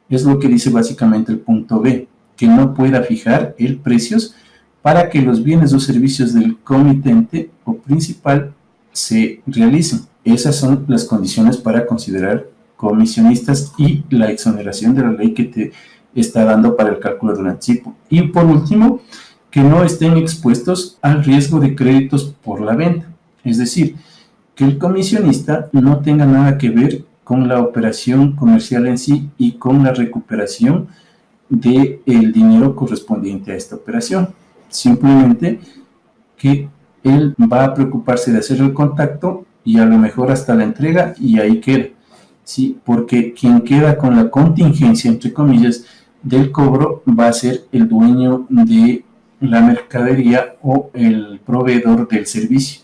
Es lo que dice básicamente el punto B, que no pueda fijar el precios para que los bienes o servicios del comitente o principal se realicen. Esas son las condiciones para considerar comisionistas y la exoneración de la ley que te está dando para el cálculo del anticipo. Y por último, que no estén expuestos al riesgo de créditos por la venta. Es decir, que el comisionista no tenga nada que ver con la operación comercial en sí y con la recuperación del dinero correspondiente a esta operación. Simplemente que él va a preocuparse de hacer el contacto y a lo mejor hasta la entrega y ahí queda. Sí, porque quien queda con la contingencia, entre comillas, del cobro va a ser el dueño de la mercadería o el proveedor del servicio.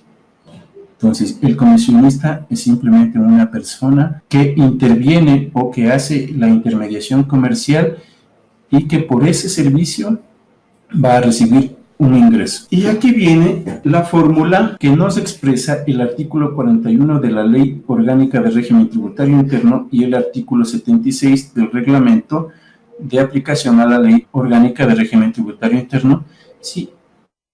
Entonces, el comisionista es simplemente una persona que interviene o que hace la intermediación comercial y que por ese servicio va a recibir un ingreso. Y aquí viene la fórmula que nos expresa el artículo 41 de la Ley Orgánica de Régimen Tributario Interno y el artículo 76 del reglamento de aplicación a la Ley Orgánica de Régimen Tributario Interno, sí,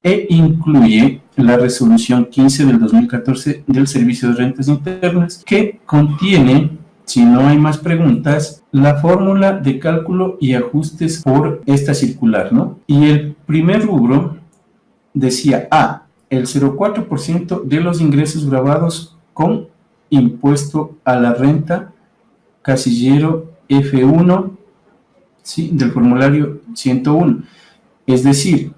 e incluye la resolución 15 del 2014 del Servicio de Rentas Internas, que contiene, si no hay más preguntas, la fórmula de cálculo y ajustes por esta circular, ¿no? Y el primer rubro decía A, el 0,4% de los ingresos grabados con impuesto a la renta, casillero F1, ¿sí?, del formulario 101. Es decir,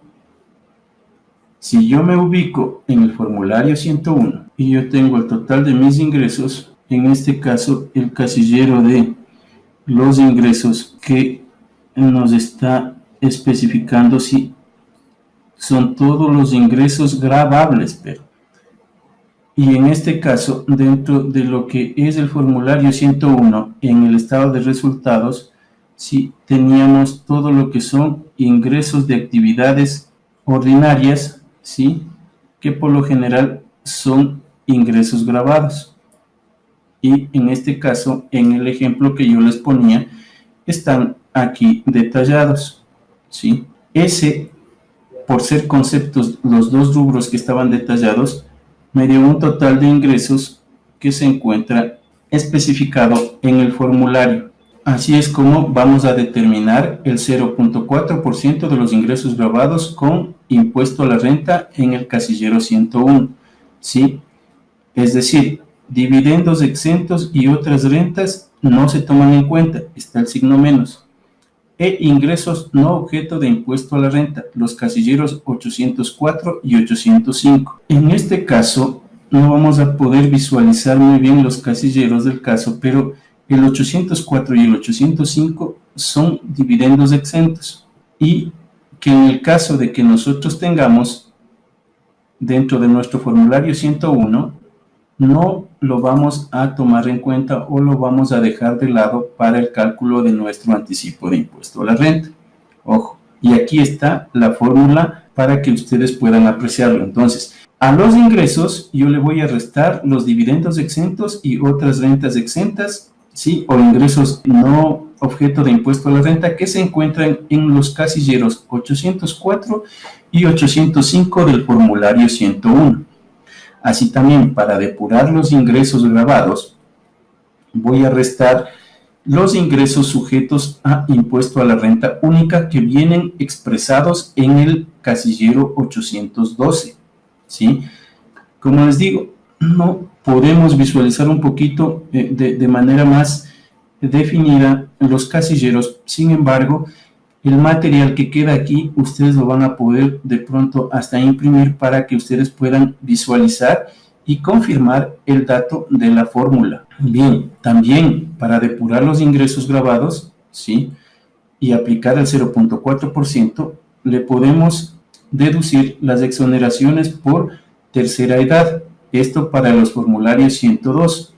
si yo me ubico en el formulario 101 y yo tengo el total de mis ingresos, en este caso el casillero de los ingresos que nos está especificando si son todos los ingresos grabables, y en este caso, dentro de lo que es el formulario 101, en el estado de resultados, sí teníamos todo lo que son ingresos de actividades ordinarias, sí, que por lo general son ingresos grabados. Y en este caso, en el ejemplo que yo les ponía, están aquí detallados, ¿sí? Ese, por ser conceptos, los dos rubros que estaban detallados, me dio un total de ingresos que se encuentra especificado en el formulario. Así es como vamos a determinar el 0,4% de los ingresos grabados con impuesto a la renta en el casillero 101, ¿sí? Es decir, dividendos exentos y otras rentas no se toman en cuenta, está el signo menos. E ingresos no objeto de impuesto a la renta, los casilleros 804 y 805. En este caso, no vamos a poder visualizar muy bien los casilleros del caso, pero el 804 y el 805 son dividendos exentos. Y que en el caso de que nosotros tengamos dentro de nuestro formulario 101, no lo vamos a tomar en cuenta o lo vamos a dejar de lado para el cálculo de nuestro anticipo de impuesto a la renta. Ojo, y aquí está la fórmula para que ustedes puedan apreciarlo. Entonces, a los ingresos yo le voy a restar los dividendos exentos y otras rentas exentas, ¿sí?, o ingresos no objeto de impuesto a la renta que se encuentran en los casilleros 804 y 805 del formulario 101. Así también, para depurar los ingresos grabados, voy a restar los ingresos sujetos a impuesto a la renta única que vienen expresados en el casillero 812, ¿sí? Como les digo, no podemos visualizar un poquito de manera más definida los casilleros. Sin embargo, el material que queda aquí, ustedes lo van a poder de pronto hasta imprimir para que ustedes puedan visualizar y confirmar el dato de la fórmula. Bien, también para depurar los ingresos grabados, ¿sí?, y aplicar el 0,4%, le podemos deducir las exoneraciones por tercera edad. Esto para los formularios 102,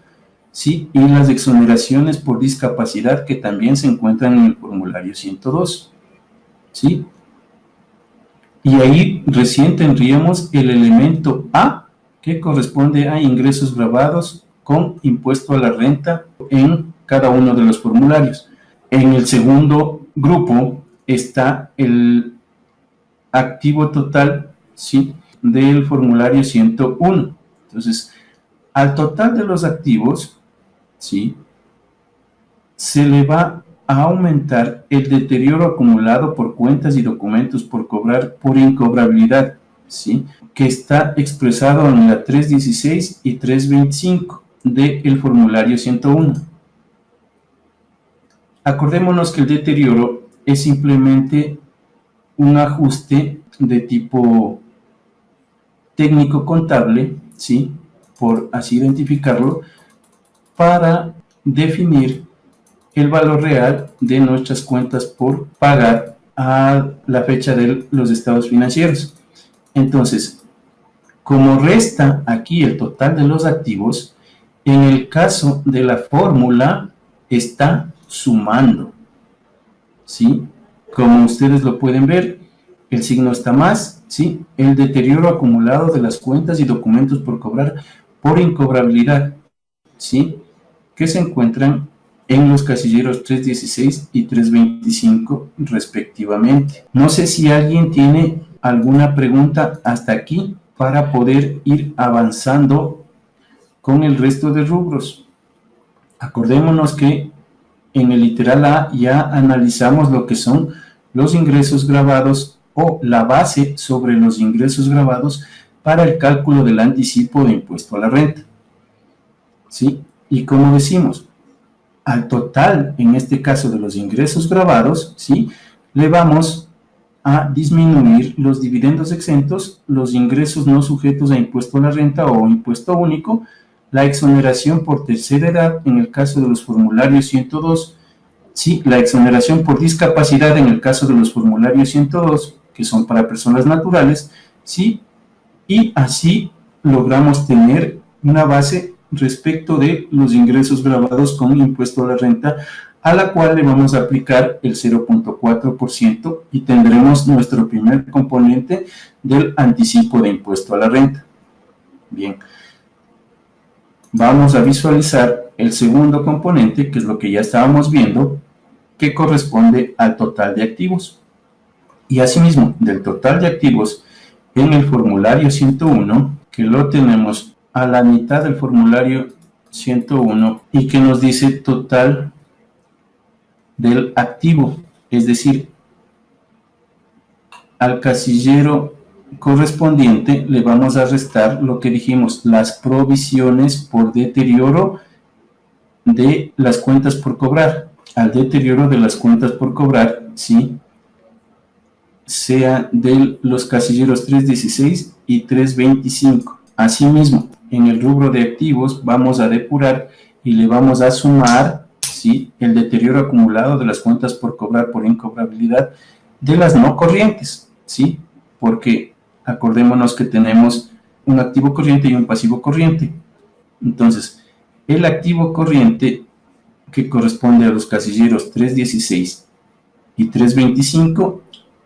¿sí?, y las exoneraciones por discapacidad que también se encuentran en el formulario 102. ¿Sí? Y ahí recién tendríamos el elemento A, que corresponde a ingresos grabados con impuesto a la renta en cada uno de los formularios. En el segundo grupo está el activo total, ¿sí?, del formulario 101. Entonces, al total de los activos, ¿sí?, se le va a aumentar el deterioro acumulado por cuentas y documentos por cobrar por incobrabilidad, ¿sí?, que está expresado en la 316 y 325 del formulario 101. Acordémonos que el deterioro es simplemente un ajuste de tipo técnico contable, ¿sí?, por así identificarlo, para definir el valor real de nuestras cuentas por pagar a la fecha de los estados financieros. Entonces, como resta aquí el total de los activos, en el caso de la fórmula está sumando, ¿sí? Como ustedes lo pueden ver, el signo está más, ¿sí? El deterioro acumulado de las cuentas y documentos por cobrar por incobrabilidad, ¿sí?, que se encuentran en los casilleros 316 y 325 respectivamente. No sé si alguien tiene alguna pregunta hasta aquí para poder ir avanzando con el resto de rubros. Acordémonos que en el literal A ya analizamos lo que son los ingresos grabados o la base sobre los ingresos grabados para el cálculo del anticipo de impuesto a la renta, ¿sí? Y como decimos, al total, en este caso de los ingresos grabados, ¿sí?, le vamos a disminuir los dividendos exentos, los ingresos no sujetos a impuesto a la renta o impuesto único, la exoneración por tercera edad en el caso de los formularios 102, ¿sí?, la exoneración por discapacidad en el caso de los formularios 102, que son para personas naturales, ¿sí?, y así logramos tener una base respecto de los ingresos grabados con impuesto a la renta, a la cual le vamos a aplicar el 0.4% y tendremos nuestro primer componente del anticipo de impuesto a la renta. Bien, vamos a visualizar el segundo componente, que es lo que ya estábamos viendo, que corresponde al total de activos. Y asimismo, del total de activos en el formulario 101, que lo tenemos a la mitad del formulario 101 y que nos dice total del activo, es decir, al casillero correspondiente le vamos a restar lo que dijimos, las provisiones por deterioro de las cuentas por cobrar. Al deterioro de las cuentas por cobrar, ¿sí?, sea de los casilleros 316 y 325. Asimismo, en el rubro de activos vamos a depurar y le vamos a sumar, ¿sí?, el deterioro acumulado de las cuentas por cobrar por incobrabilidad de las no corrientes, ¿sí?, porque acordémonos que tenemos un activo corriente y un pasivo corriente. Entonces, el activo corriente, que corresponde a los casilleros 316 y 325,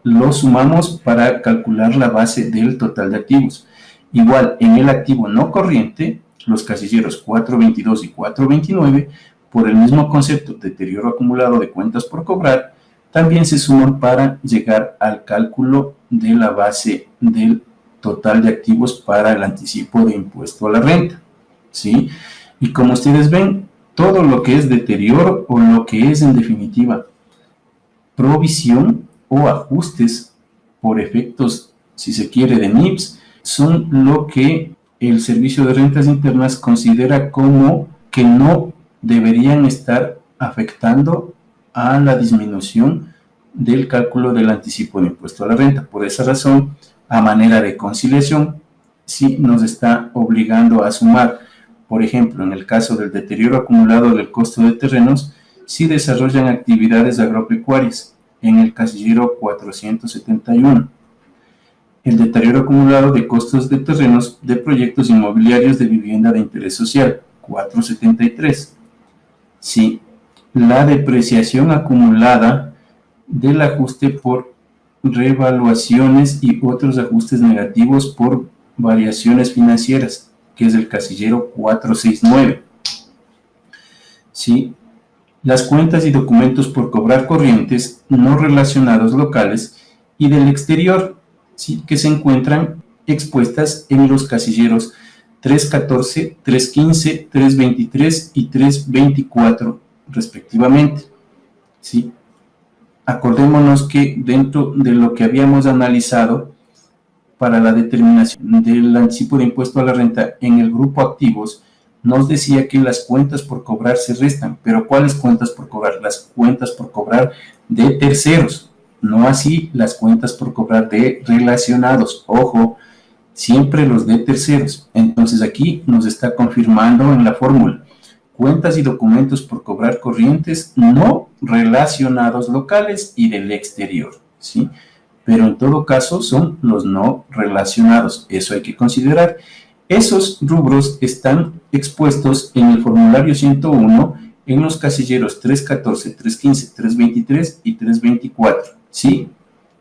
lo sumamos para calcular la base del total de activos. Igual, en el activo no corriente, los casilleros 422 y 429, por el mismo concepto, deterioro acumulado de cuentas por cobrar, también se suman para llegar al cálculo de la base del total de activos para el anticipo de impuesto a la renta, ¿sí? Y como ustedes ven, todo lo que es deterioro o lo que es, en definitiva, provisión o ajustes por efectos, si se quiere, de NIPS, son lo que el Servicio de Rentas Internas considera como que no deberían estar afectando a la disminución del cálculo del anticipo de impuesto a la renta. Por esa razón, a manera de conciliación, sí nos está obligando a sumar. Por ejemplo, en el caso del deterioro acumulado del costo de terrenos, si desarrollan actividades agropecuarias, en el casillero 471. El deterioro acumulado de costos de terrenos de proyectos inmobiliarios de vivienda de interés social, 473. Sí, la depreciación acumulada del ajuste por revaluaciones y otros ajustes negativos por variaciones financieras, que es el casillero 469. Sí, las cuentas y documentos por cobrar corrientes no relacionados locales y del exterior, ¿sí?, que se encuentran expuestas en los casilleros 314, 315, 323 y 324 respectivamente, ¿sí? Acordémonos que dentro de lo que habíamos analizado para la determinación del anticipo de impuesto a la renta en el grupo activos, nos decía que las cuentas por cobrar se restan. ¿Pero cuáles cuentas por cobrar? Las cuentas por cobrar de terceros, no así las cuentas por cobrar de relacionados. Ojo, siempre los de terceros. Entonces aquí nos está confirmando en la fórmula: cuentas y documentos por cobrar corrientes no relacionados locales y del exterior, ¿sí? Pero en todo caso son los no relacionados, eso hay que considerar. Esos rubros están expuestos en el formulario 101 en los casilleros 314, 315, 323 y 324, ¿sí?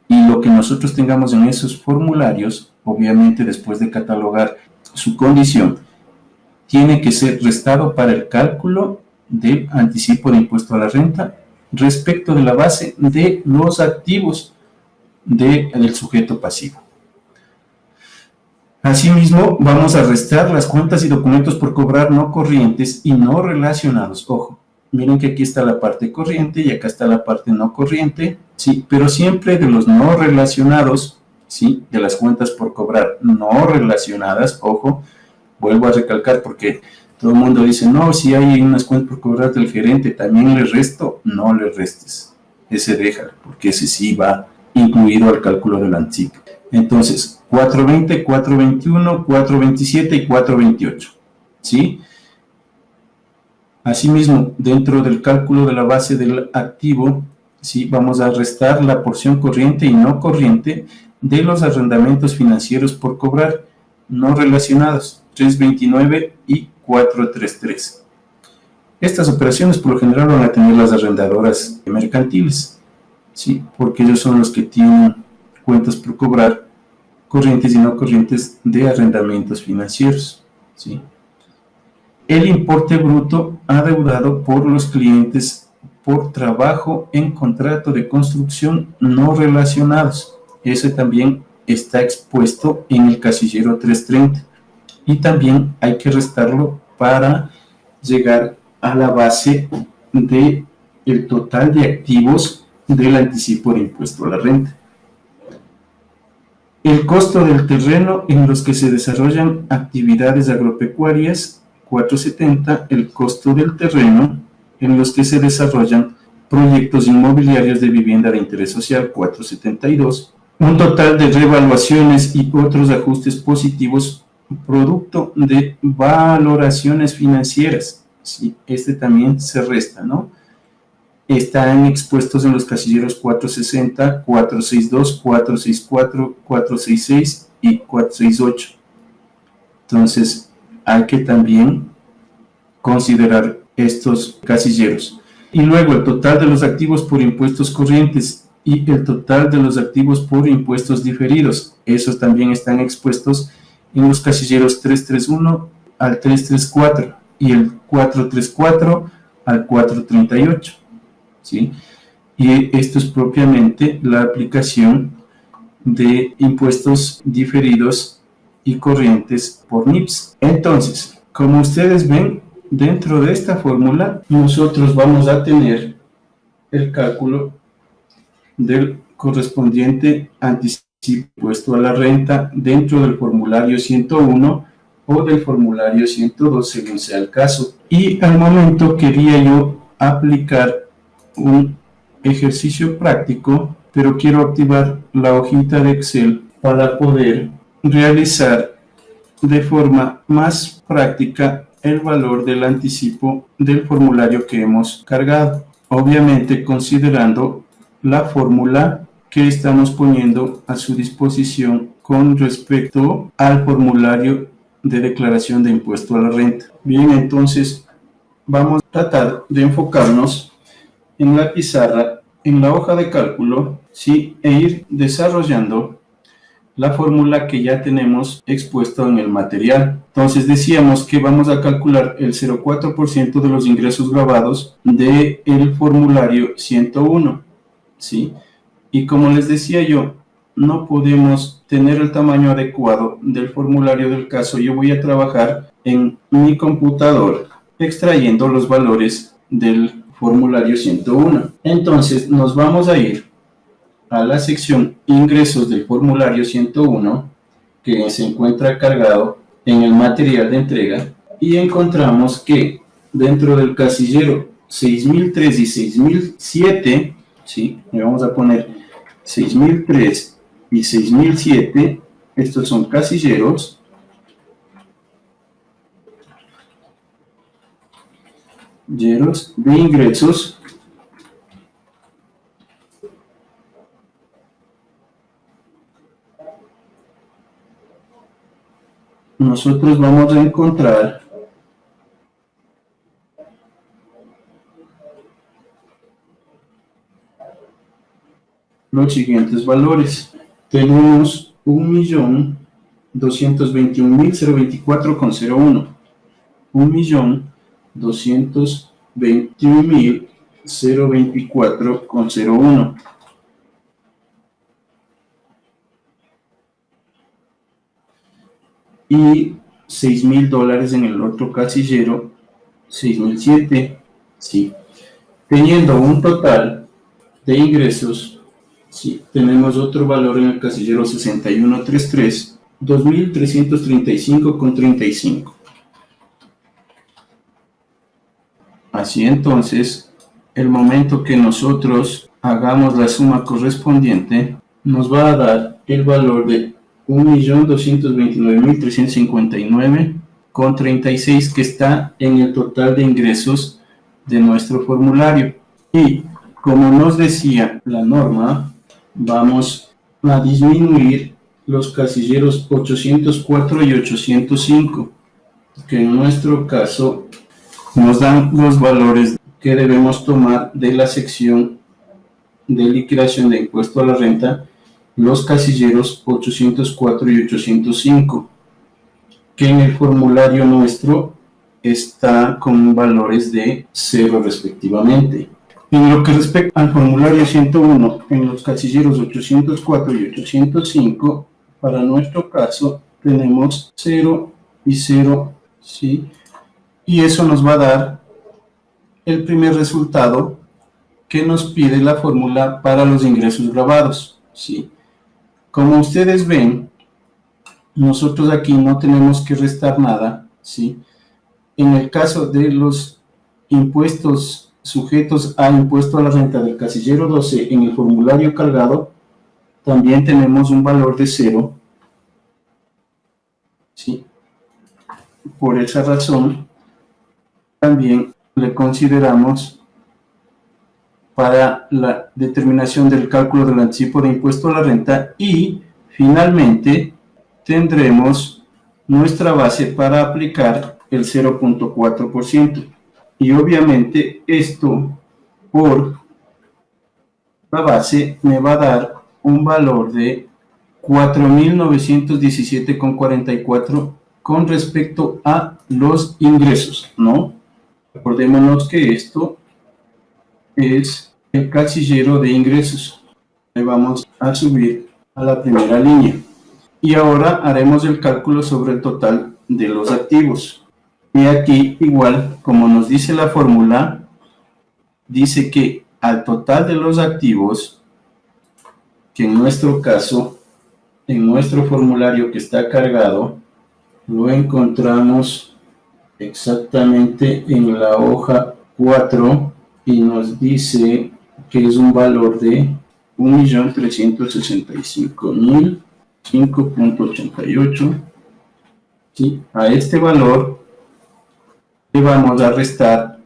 Y lo que nosotros tengamos en esos formularios, obviamente después de catalogar su condición, tiene que ser restado para el cálculo del anticipo de impuesto a la renta respecto de la base de los activos del sujeto pasivo. Asimismo, vamos a restar las cuentas y documentos por cobrar no corrientes y no relacionados. Ojo, miren que aquí está la parte corriente y acá está la parte no corriente, ¿sí? Pero siempre de los no relacionados, ¿sí?, de las cuentas por cobrar no relacionadas. Ojo, vuelvo a recalcar porque todo el mundo dice, no, si hay unas cuentas por cobrar del gerente, ¿también le resto? No le restes, ese déjalo, porque ese sí va incluido al cálculo del anticipo. Entonces, 420, 421, 427 y 428, ¿sí? Asimismo, dentro del cálculo de la base del activo, ¿sí?, vamos a restar la porción corriente y no corriente de los arrendamientos financieros por cobrar no relacionados, 329 y 433. Estas operaciones por lo general van a tener las arrendadoras mercantiles, ¿sí?, porque ellos son los que tienen cuentas por cobrar corrientes y no corrientes de arrendamientos financieros, ¿sí? El importe bruto adeudado por los clientes por trabajo en contrato de construcción no relacionados, ese también está expuesto en el casillero 330 y también hay que restarlo para llegar a la base del total de activos del anticipo de impuesto a la renta. El costo del terreno en los que se desarrollan actividades agropecuarias, 470, el costo del terreno en los que se desarrollan proyectos inmobiliarios de vivienda de interés social, 472, un total de revaluaciones y otros ajustes positivos producto de valoraciones financieras, ¿sí? Este también se resta, ¿no? Están expuestos en los casilleros 460, 462, 464, 466 y 468. Entonces, hay que también considerar estos casilleros. Y luego el total de los activos por impuestos corrientes y el total de los activos por impuestos diferidos. Esos también están expuestos en los casilleros 331 al 334 y el 434 al 438. ¿Sí? Y esto es propiamente la aplicación de impuestos diferidos y corrientes por NIPS. Entonces, como ustedes ven, dentro de esta fórmula nosotros vamos a tener el cálculo del correspondiente anticipo impuesto a la renta dentro del formulario 101 o del formulario 102, según sea el caso. Y al momento quería yo aplicar un ejercicio práctico, pero quiero activar la hojita de Excel para poder realizar de forma más práctica el valor del anticipo del formulario que hemos cargado, obviamente considerando la fórmula que estamos poniendo a su disposición con respecto al formulario de declaración de impuesto a la renta. Bien, entonces vamos a tratar de enfocarnos en la pizarra, en la hoja de cálculo, ¿sí?, e ir desarrollando la fórmula que ya tenemos expuesta en el material. Entonces decíamos que vamos a calcular el 0,4% de los ingresos grabados del formulario 101, ¿sí? Y como les decía yo, no podemos tener el tamaño adecuado del formulario del caso. Yo voy a trabajar en mi computador extrayendo los valores del formulario 101. Entonces nos vamos a ir a la sección ingresos del formulario 101, que se encuentra cargado en el material de entrega, y encontramos que dentro del casillero 6003 y 6007, ¿sí? Le vamos a poner 6003 y 6007, estos son casilleros de ingresos. Nosotros vamos a encontrar los siguientes valores. Tenemos 1.221.024,01, 1.221.024,01, y $6.000 en el otro casillero 6007, ¿sí? Teniendo un total de ingresos, ¿sí? Tenemos otro valor en el casillero 6133, 2.335,35. Así entonces, el momento que nosotros hagamos la suma correspondiente, nos va a dar el valor de 1.229.359,36, que está en el total de ingresos de nuestro formulario. Y como nos decía la norma, vamos a disminuir los casilleros 804 y 805, que en nuestro caso nos dan los valores que debemos tomar de la sección de liquidación de impuesto a la renta, los casilleros 804 y 805, que en el formulario nuestro está con valores de 0 respectivamente. En lo que respecta al formulario 101, en los casilleros 804 y 805, para nuestro caso tenemos 0 y 0, ¿sí? Y eso nos va a dar el primer resultado que nos pide la fórmula para los ingresos grabados, ¿sí? Como ustedes ven, nosotros aquí no tenemos que restar nada, ¿sí? En el caso de los impuestos sujetos a impuesto a la renta del casillero 12, en el formulario cargado, también tenemos un valor de 0, ¿sí? Por esa razón, también le consideramos para la determinación del cálculo del anticipo de impuesto a la renta, y finalmente tendremos nuestra base para aplicar el 0,4%. Y obviamente esto por la base me va a dar un valor de 4.917,44 con respecto a los ingresos, ¿no? Recordémonos que esto es el casillero de ingresos. Le vamos a subir a la primera línea. Y ahora haremos el cálculo sobre el total de los activos. Y aquí, igual, como nos dice la fórmula, dice que al total de los activos, que en nuestro caso, en nuestro formulario que está cargado, lo encontramos exactamente en la hoja 4, y nos dice que es un valor de 1.365.005,88. ¿Sí? A este valor le vamos a restar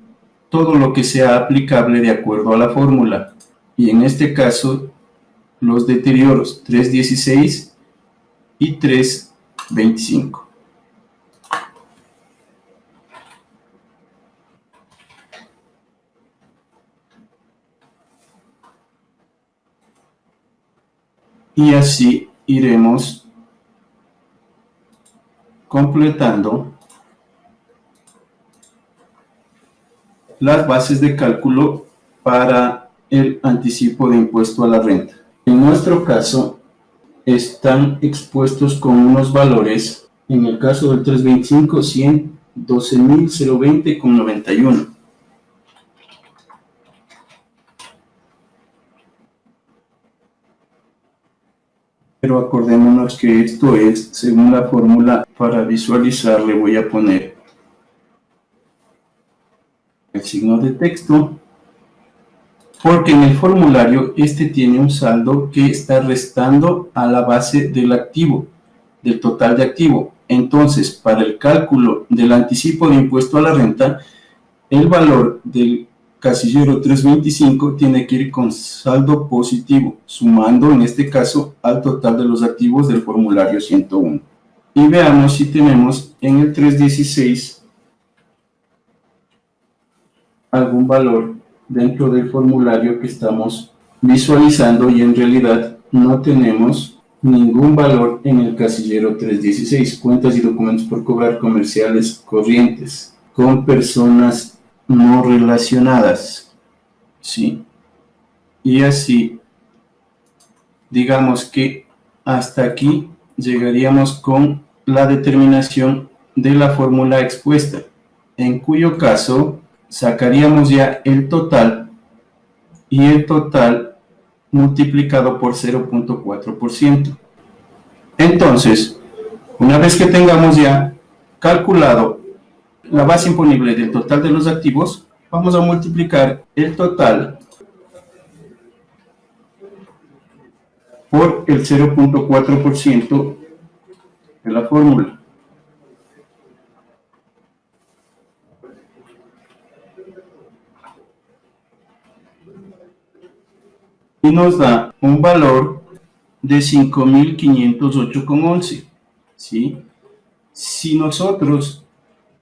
todo lo que sea aplicable de acuerdo a la fórmula, y en este caso los deterioros 3.16 y 3.25. Y así iremos completando las bases de cálculo para el anticipo de impuesto a la renta. En nuestro caso, están expuestos con unos valores, en el caso del 325, 100, 12.020,91. Pero acordémonos que esto es según la fórmula. Para visualizar le voy a poner el signo de texto, porque en el formulario este tiene un saldo que está restando a la base del activo, del total de activo. Entonces, para el cálculo del anticipo de impuesto a la renta, el valor del casillero 325 tiene que ir con saldo positivo, sumando en este caso al total de los activos del formulario 101. Y veamos si tenemos en el 316 algún valor dentro del formulario que estamos visualizando, y en realidad no tenemos ningún valor en el casillero 316, cuentas y documentos por cobrar comerciales corrientes con personas no relacionadas, ¿sí? Y así, digamos que hasta aquí llegaríamos con la determinación de la fórmula expuesta, en cuyo caso sacaríamos ya el total, y el total multiplicado por 0.4%. Entonces, una vez que tengamos ya calculado la base imponible del total de los activos, vamos a multiplicar el total por el 0.4% de la fórmula. Y nos da un valor de 5.508,11, ¿sí? Si nosotros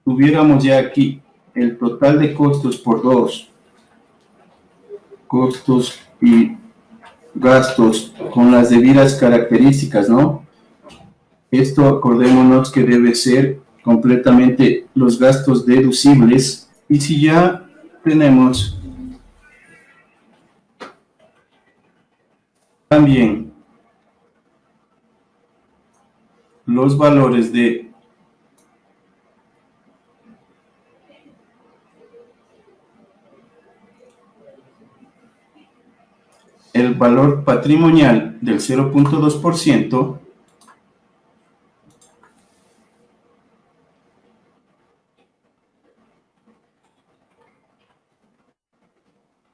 tuviéramos ya aquí el total de costos por 2, costos y gastos con las debidas características, ¿no? Esto acordémonos que debe ser completamente los gastos deducibles. Y si ya tenemos también los valores de el valor patrimonial del 0.2%,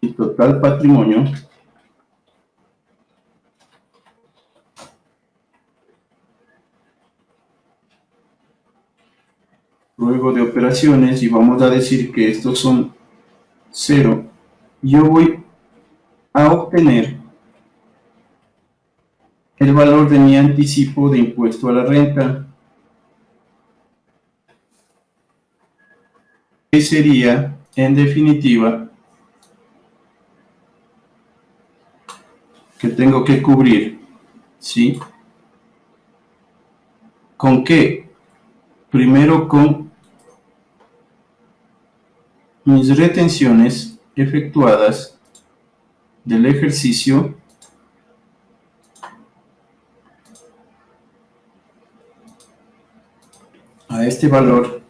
y total patrimonio, luego de operaciones, y vamos a decir que estos son 0, yo voy a obtener el valor de mi anticipo de impuesto a la renta, que sería, en definitiva, que tengo que cubrir, ¿sí? ¿Con qué? Primero con mis retenciones efectuadas del ejercicio a este valor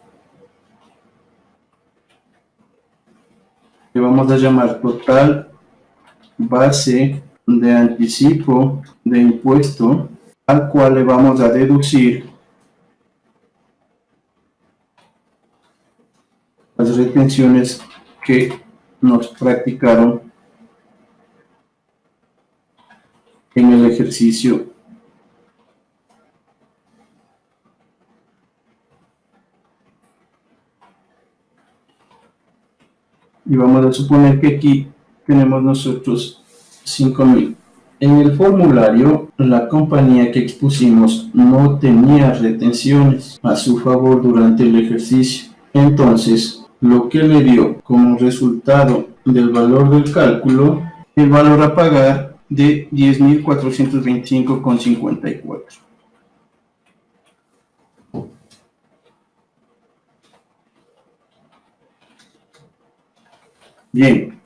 que vamos a llamar total base de anticipo de impuesto, al cual le vamos a deducir las retenciones que nos practicaron en el ejercicio y vamos a suponer que aquí tenemos nosotros 5.000. En el formulario, la compañía que expusimos no tenía retenciones a su favor durante el ejercicio. Entonces, lo que le dio como resultado del valor del cálculo, el valor a pagar de 10.425,54. Bien.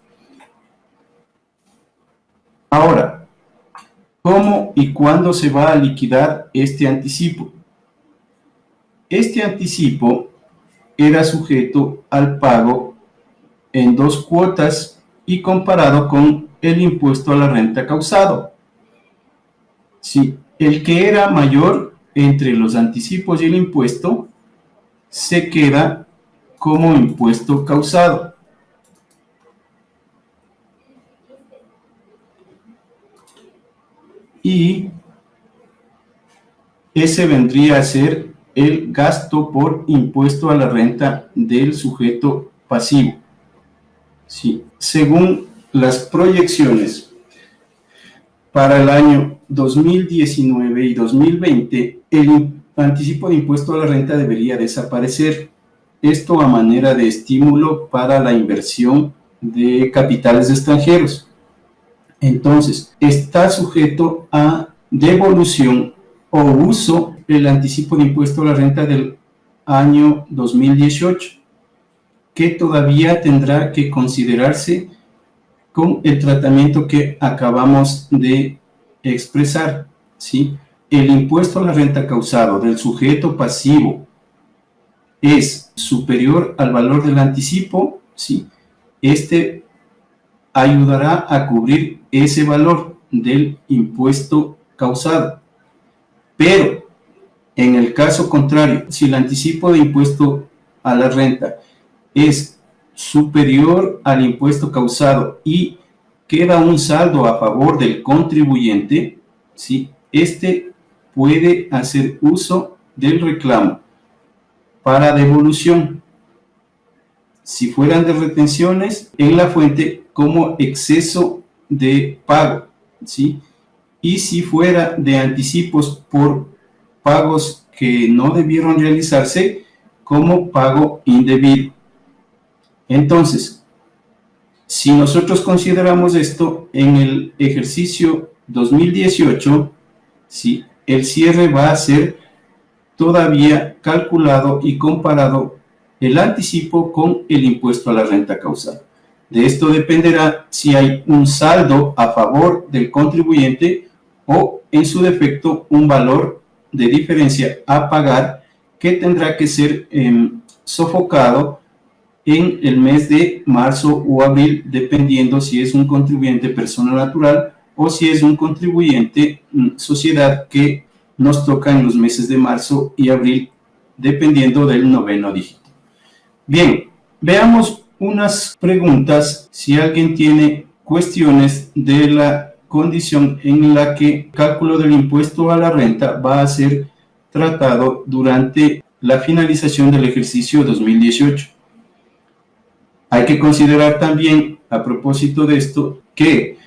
Ahora, ¿cómo y cuándo se va a liquidar este anticipo? Este anticipo era sujeto al pago en 2 cuotas y comparado con el impuesto a la renta causado. Si el que era mayor entre los anticipos y el impuesto se queda como impuesto causado. Y ese vendría a ser el gasto por impuesto a la renta del sujeto pasivo. Sí, según las proyecciones para el año 2019 y 2020, el anticipo de impuesto a la renta debería desaparecer. Esto a manera de estímulo para la inversión de capitales extranjeros. Entonces, está sujeto a devolución o uso el anticipo de impuesto a la renta del año 2018, que todavía tendrá que considerarse con el tratamiento que acabamos de expresar, ¿sí? El impuesto a la renta causado del sujeto pasivo es superior al valor del anticipo, ¿sí? Este ayudará a cubrir ese valor del impuesto causado. Pero, en el caso contrario, si el anticipo de impuesto a la renta es superior al impuesto causado y queda un saldo a favor del contribuyente, ¿sí? Este puede hacer uso del reclamo para devolución. Si fueran de retenciones, en la fuente como exceso de pago, ¿sí? Y si fuera de anticipos por pagos que no debieron realizarse, como pago indebido. Entonces, si nosotros consideramos esto en el ejercicio 2018, ¿sí? El cierre va a ser todavía calculado y comparado el anticipo con el impuesto a la renta causada. De esto dependerá si hay un saldo a favor del contribuyente o, en su defecto, un valor de diferencia a pagar que tendrá que ser sofocado en el mes de marzo o abril, dependiendo si es un contribuyente persona natural o si es un contribuyente sociedad, que nos toca en los meses de marzo y abril, dependiendo del noveno dígito. Bien, veamos unas preguntas si alguien tiene cuestiones de la condición en la que el cálculo del impuesto a la renta va a ser tratado durante la finalización del ejercicio 2018. Hay que considerar también, a propósito de esto, que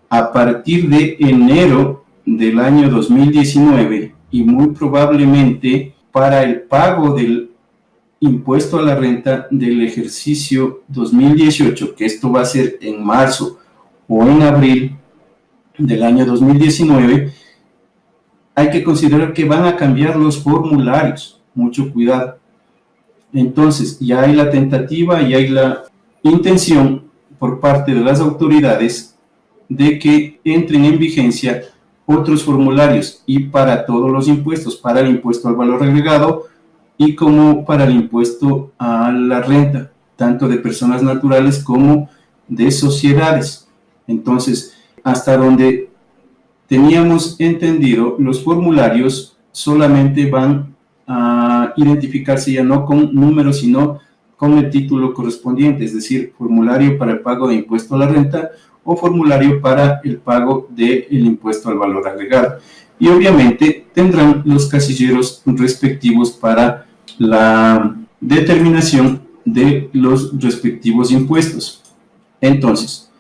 a partir de enero del año 2019 y muy probablemente para el pago del impuesto a la renta del ejercicio 2018, que esto va a ser en marzo o en abril del año 2019, hay que considerar que van a cambiar los formularios. Mucho cuidado. Entonces, ya hay la tentativa y hay la intención por parte de las autoridades de que entren en vigencia otros formularios, y para todos los impuestos, para el impuesto al valor agregado y como para el impuesto a la renta, tanto de personas naturales como de sociedades. Entonces, hasta donde teníamos entendido, los formularios solamente van a identificarse ya no con números, sino con el título correspondiente, es decir, formulario para el pago de impuesto a la renta o formulario para el pago del impuesto al valor agregado. Y obviamente tendrán los casilleros respectivos para la determinación de los respectivos impuestos. Entonces,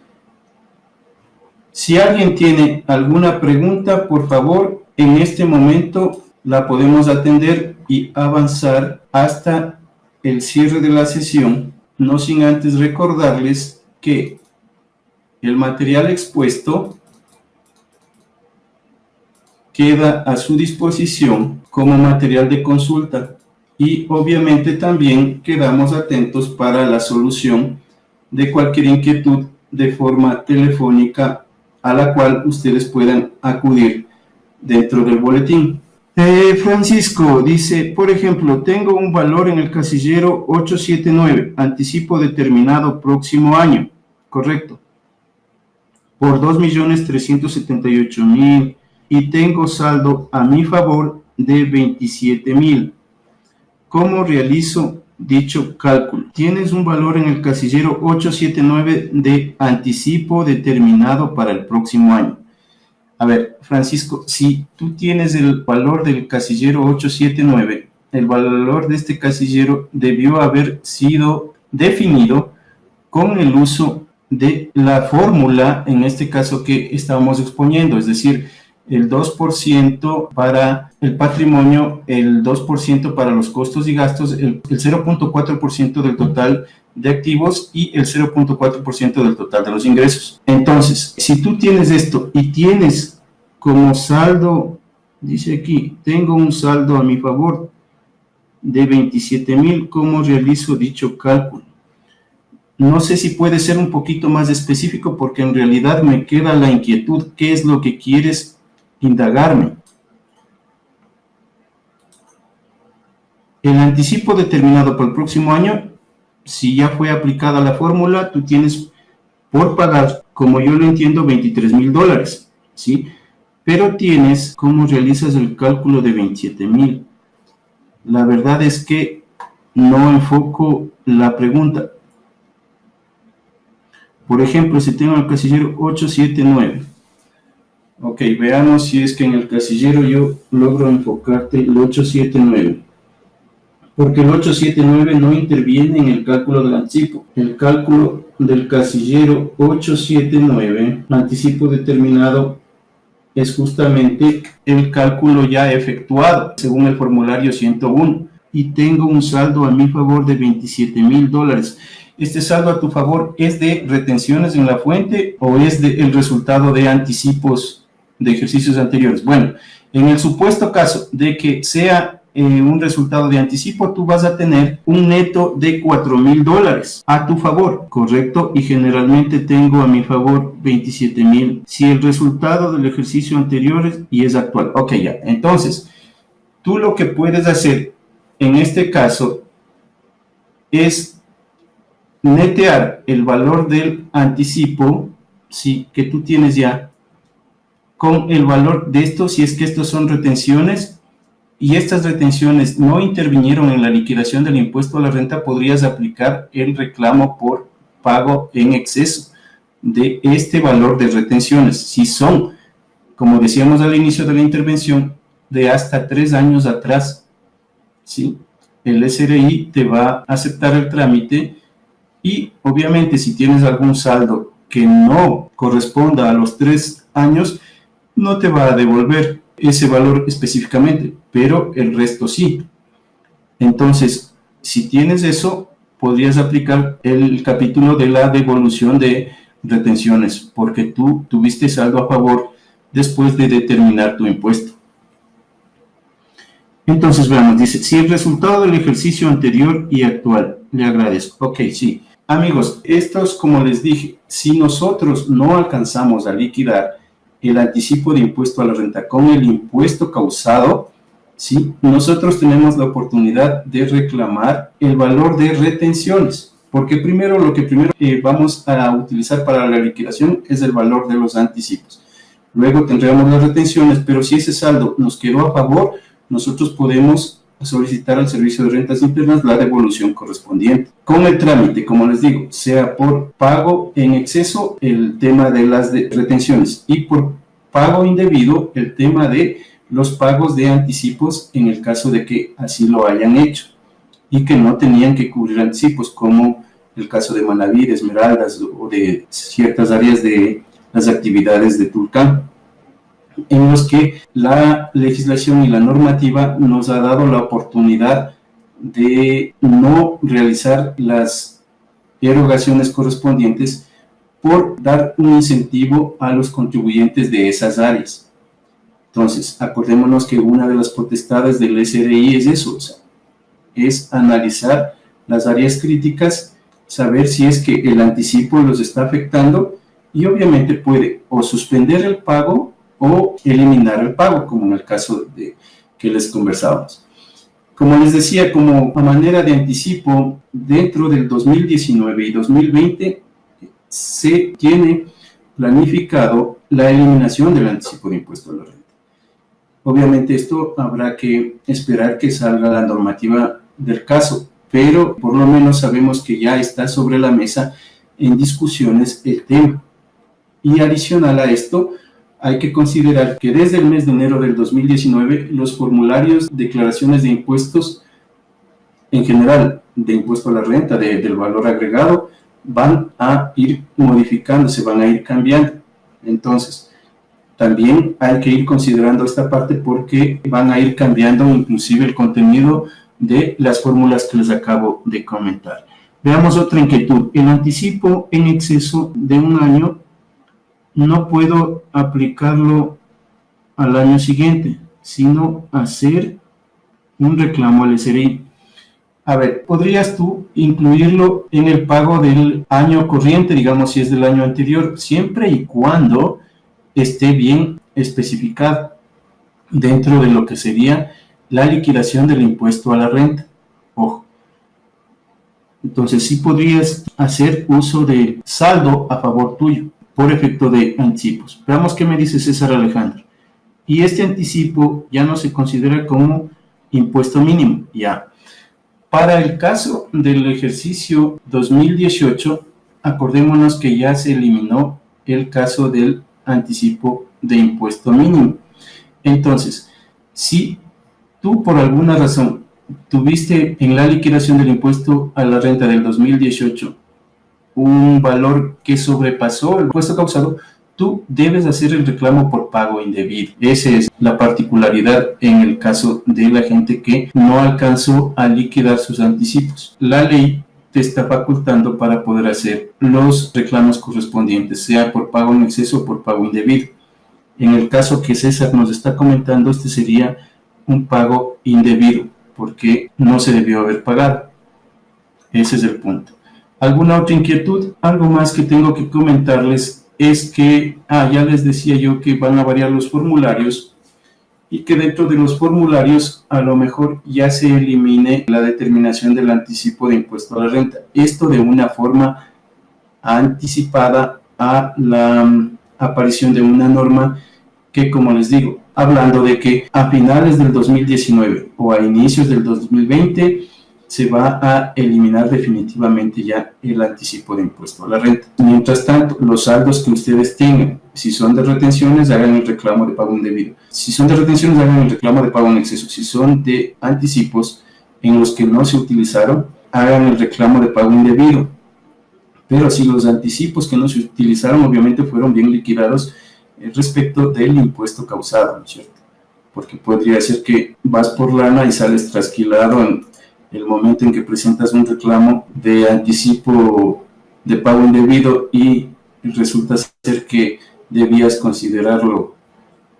si alguien tiene alguna pregunta, por favor, en este momento la podemos atender y avanzar hasta el cierre de la sesión, no sin antes recordarles que el material expuesto queda a su disposición como material de consulta y obviamente también quedamos atentos para la solución de cualquier inquietud de forma telefónica a la cual ustedes puedan acudir dentro del boletín. Francisco dice, por ejemplo, tengo un valor en el casillero 879, anticipo determinado próximo año, correcto, por 2.378.000 y tengo saldo a mi favor de 27.000. ¿Cómo realizo dicho cálculo? Tienes un valor en el casillero 879 de anticipo determinado para el próximo año. A ver, Francisco, si tú tienes el valor del casillero 879, el valor de este casillero debió haber sido definido con el uso de la fórmula, en este caso que estábamos exponiendo, es decir, el 2% para el patrimonio, el 2% para los costos y gastos, el 0.4% del total de activos y el 0.4% del total de los ingresos. Entonces, si tú tienes esto y tienes como saldo, dice aquí, tengo un saldo a mi favor de 27.000, ¿cómo realizo dicho cálculo? No sé si puede ser un poquito más específico porque en realidad me queda la inquietud, ¿qué es lo que quieres indagarme? El anticipo determinado para el próximo año, si ya fue aplicada la fórmula, tú tienes por pagar, como yo lo entiendo, $23.000, ¿sí? Pero tienes, ¿cómo realizas el cálculo de 27.000? La verdad es que no enfoco la pregunta. Por ejemplo, si tengo el casillero 879, ok, veamos si es que en el casillero yo logro enfocarte el 879. Porque el 879 no interviene en el cálculo del anticipo. El cálculo del casillero 879, anticipo determinado, es justamente el cálculo ya efectuado según el formulario 101. Y tengo un saldo a mi favor de $27.000. ¿Este saldo a tu favor es de retenciones en la fuente o es el resultado de anticipos de ejercicios anteriores? Bueno, en el supuesto caso de que sea un resultado de anticipo, tú vas a tener un neto de $4.000 a tu favor, ¿correcto? Y generalmente tengo a mi favor 27.000 si el resultado del ejercicio anterior es actual. Ok, ya. Entonces, tú lo que puedes hacer en este caso es netear el valor del anticipo, sí, que tú tienes ya, con el valor de esto, si es que estos son retenciones, y estas retenciones no intervinieron en la liquidación del impuesto a la renta, podrías aplicar el reclamo por pago en exceso de este valor de retenciones. Si son, como decíamos al inicio de la intervención, de hasta 3 años atrás, ¿sí? El SRI te va a aceptar el trámite y obviamente si tienes algún saldo que no corresponda a los 3 años, no te va a devolver ese valor específicamente, pero el resto sí. Entonces, si tienes eso, podrías aplicar el capítulo de la devolución de retenciones, porque tú tuviste saldo a favor después de determinar tu impuesto. Entonces, veamos, dice, si el resultado del ejercicio anterior y actual, le agradezco. Ok, sí. Amigos, esto es como les dije, si nosotros no alcanzamos a liquidar el anticipo de impuesto a la renta con el impuesto causado, ¿sí? Nosotros tenemos la oportunidad de reclamar el valor de retenciones, porque lo que primero vamos a utilizar para la liquidación es el valor de los anticipos. Luego tendríamos las retenciones, pero si ese saldo nos quedó a favor, nosotros podemos solicitar al Servicio de Rentas Internas la devolución correspondiente. Con el trámite, como les digo, sea por pago en exceso, el tema de las retenciones, y por pago indebido, el tema de los pagos de anticipos en el caso de que así lo hayan hecho y que no tenían que cubrir anticipos, como el caso de Manaví, de Esmeraldas o de ciertas áreas de las actividades de Tulcán, en los que la legislación y la normativa nos ha dado la oportunidad de no realizar las erogaciones correspondientes por dar un incentivo a los contribuyentes de esas áreas. Entonces, acordémonos que una de las potestades del SRI es eso, o sea, es analizar las áreas críticas, saber si es que el anticipo los está afectando y obviamente puede o suspender el pago o eliminar el pago, como en el caso de que les conversábamos. Como les decía, como a manera de anticipo, dentro del 2019 y 2020 se tiene planificado la eliminación del anticipo de impuesto a la renta. Obviamente esto habrá que esperar que salga la normativa del caso, pero por lo menos sabemos que ya está sobre la mesa en discusiones el tema. Y adicional a esto, hay que considerar que desde el mes de enero del 2019 los formularios, declaraciones de impuestos en general, de impuesto a la renta, del valor agregado, van a ir modificándose, van a ir cambiando. Entonces, también hay que ir considerando esta parte porque van a ir cambiando inclusive el contenido de las fórmulas que les acabo de comentar. Veamos otra inquietud. El anticipo en exceso de un año no puedo aplicarlo al año siguiente, sino hacer un reclamo al SRI. A ver, ¿podrías tú incluirlo en el pago del año corriente, digamos si es del año anterior, siempre y cuando esté bien especificado dentro de lo que sería la liquidación del impuesto a la renta? Ojo. Entonces sí podrías hacer uso de saldo a favor tuyo por efecto de anticipos. Veamos qué me dice César Alejandro. Y este anticipo ya no se considera como impuesto mínimo, ya. Para el caso del ejercicio 2018, acordémonos que ya se eliminó el caso del anticipo de impuesto mínimo. Entonces, si tú por alguna razón tuviste en la liquidación del impuesto a la renta del 2018 un valor que sobrepasó el impuesto causado, tú debes hacer el reclamo por pago indebido. Esa es la particularidad en el caso de la gente que no alcanzó a liquidar sus anticipos. La ley te está facultando para poder hacer los reclamos correspondientes, sea por pago en exceso o por pago indebido. En el caso que César nos está comentando, este sería un pago indebido, porque no se debió haber pagado. Ese es el punto. ¿Alguna otra inquietud? Algo más que tengo que comentarles es que, ya les decía yo que van a variar los formularios y que dentro de los formularios a lo mejor ya se elimine la determinación del anticipo de impuesto a la renta. Esto de una forma anticipada a la aparición de una norma que, como les digo, hablando de que a finales del 2019 o a inicios del 2020 se va a eliminar definitivamente ya el anticipo de impuesto a la renta. Mientras tanto, los saldos que ustedes tengan, si son de retenciones, hagan el reclamo de pago indebido. Si son de retenciones, hagan el reclamo de pago en exceso. Si son de anticipos en los que no se utilizaron, hagan el reclamo de pago indebido. Pero si los anticipos que no se utilizaron, obviamente fueron bien liquidados respecto del impuesto causado, ¿no es cierto? Porque podría ser que vas por lana y sales trasquilado en el momento en que presentas un reclamo de anticipo de pago indebido y resulta ser que debías considerarlo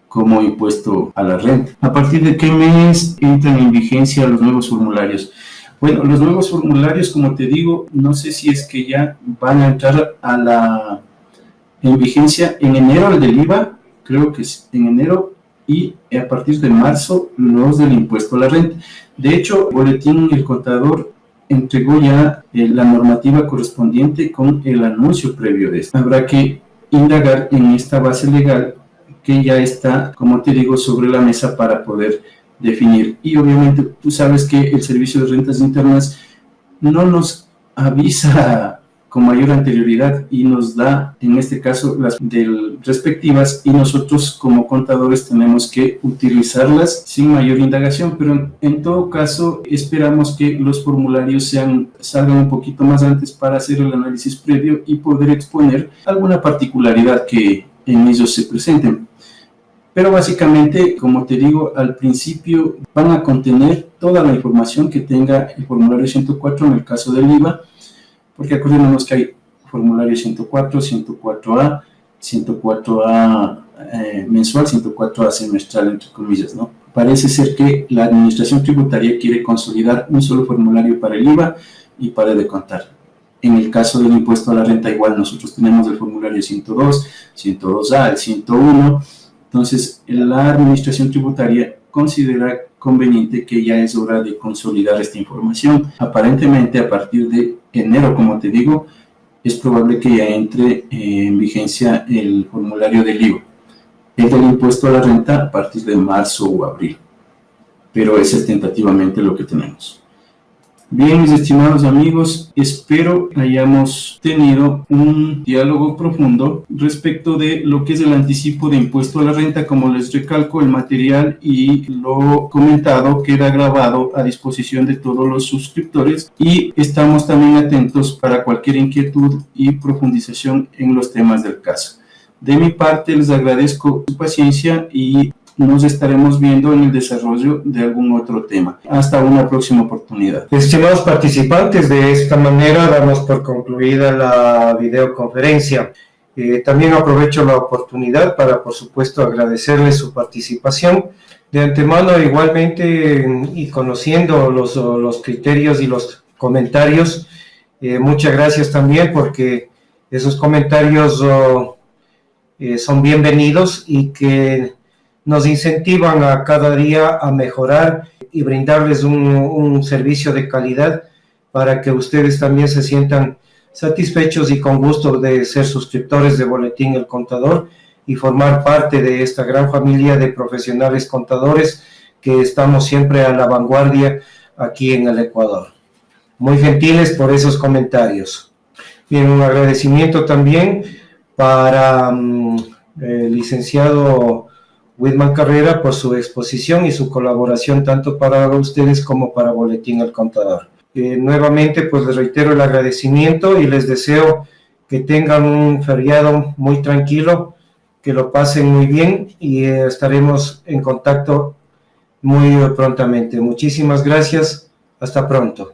como impuesto a la renta. ¿A partir de qué mes entran en vigencia los nuevos formularios? Bueno, los nuevos formularios, como te digo, no sé si es que ya van a entrar en vigencia en enero el del IVA, creo que es en enero, y a partir de marzo los del impuesto a la renta. De hecho, Boletín El Contador entregó ya la normativa correspondiente con el anuncio previo de esto. Habrá que indagar en esta base legal que ya está, como te digo, sobre la mesa para poder definir. Y obviamente tú sabes que el Servicio de Rentas Internas no nos avisa con mayor anterioridad y nos da, en este caso, las respectivas, y nosotros como contadores tenemos que utilizarlas sin mayor indagación, pero en todo caso esperamos que los formularios salgan un poquito más antes para hacer el análisis previo y poder exponer alguna particularidad que en ellos se presenten. Pero básicamente, como te digo, al principio van a contener toda la información que tenga el formulario 104 en el caso del IVA, porque acordémonos que hay formulario 104, 104A, 104A mensual, 104A semestral, entre comillas, ¿no? Parece ser que la Administración Tributaria quiere consolidar un solo formulario para el IVA y para de contar. En el caso del impuesto a la renta, igual nosotros tenemos el formulario 102, 102A, el 101. Entonces, la Administración Tributaria considera conveniente que ya es hora de consolidar esta información. Aparentemente, a partir de enero, como te digo, es probable que ya entre en vigencia el formulario del IVA. El del impuesto a la renta a partir de marzo o abril. Pero ese es tentativamente lo que tenemos. Bien, mis estimados amigos, espero hayamos tenido un diálogo profundo respecto de lo que es el anticipo de impuesto a la renta. Como les recalco, el material y lo comentado queda grabado a disposición de todos los suscriptores y estamos también atentos para cualquier inquietud y profundización en los temas del caso. De mi parte, les agradezco su paciencia y nos estaremos viendo en el desarrollo de algún otro tema. Hasta una próxima oportunidad. Estimados participantes, de esta manera damos por concluida la videoconferencia. También aprovecho la oportunidad para, por supuesto, agradecerles su participación. De antemano, igualmente, y conociendo los criterios y los comentarios, muchas gracias también porque esos comentarios son bienvenidos y que nos incentivan a cada día a mejorar y brindarles un servicio de calidad para que ustedes también se sientan satisfechos y con gusto de ser suscriptores de Boletín El Contador y formar parte de esta gran familia de profesionales contadores que estamos siempre a la vanguardia aquí en el Ecuador. Muy gentiles por esos comentarios. Bien, un agradecimiento también para el licenciado Whitman Carrera por su exposición y su colaboración tanto para ustedes como para Boletín El Contador. Nuevamente, pues les reitero el agradecimiento y les deseo que tengan un feriado muy tranquilo, que lo pasen muy bien y estaremos en contacto muy prontamente. Muchísimas gracias. Hasta pronto.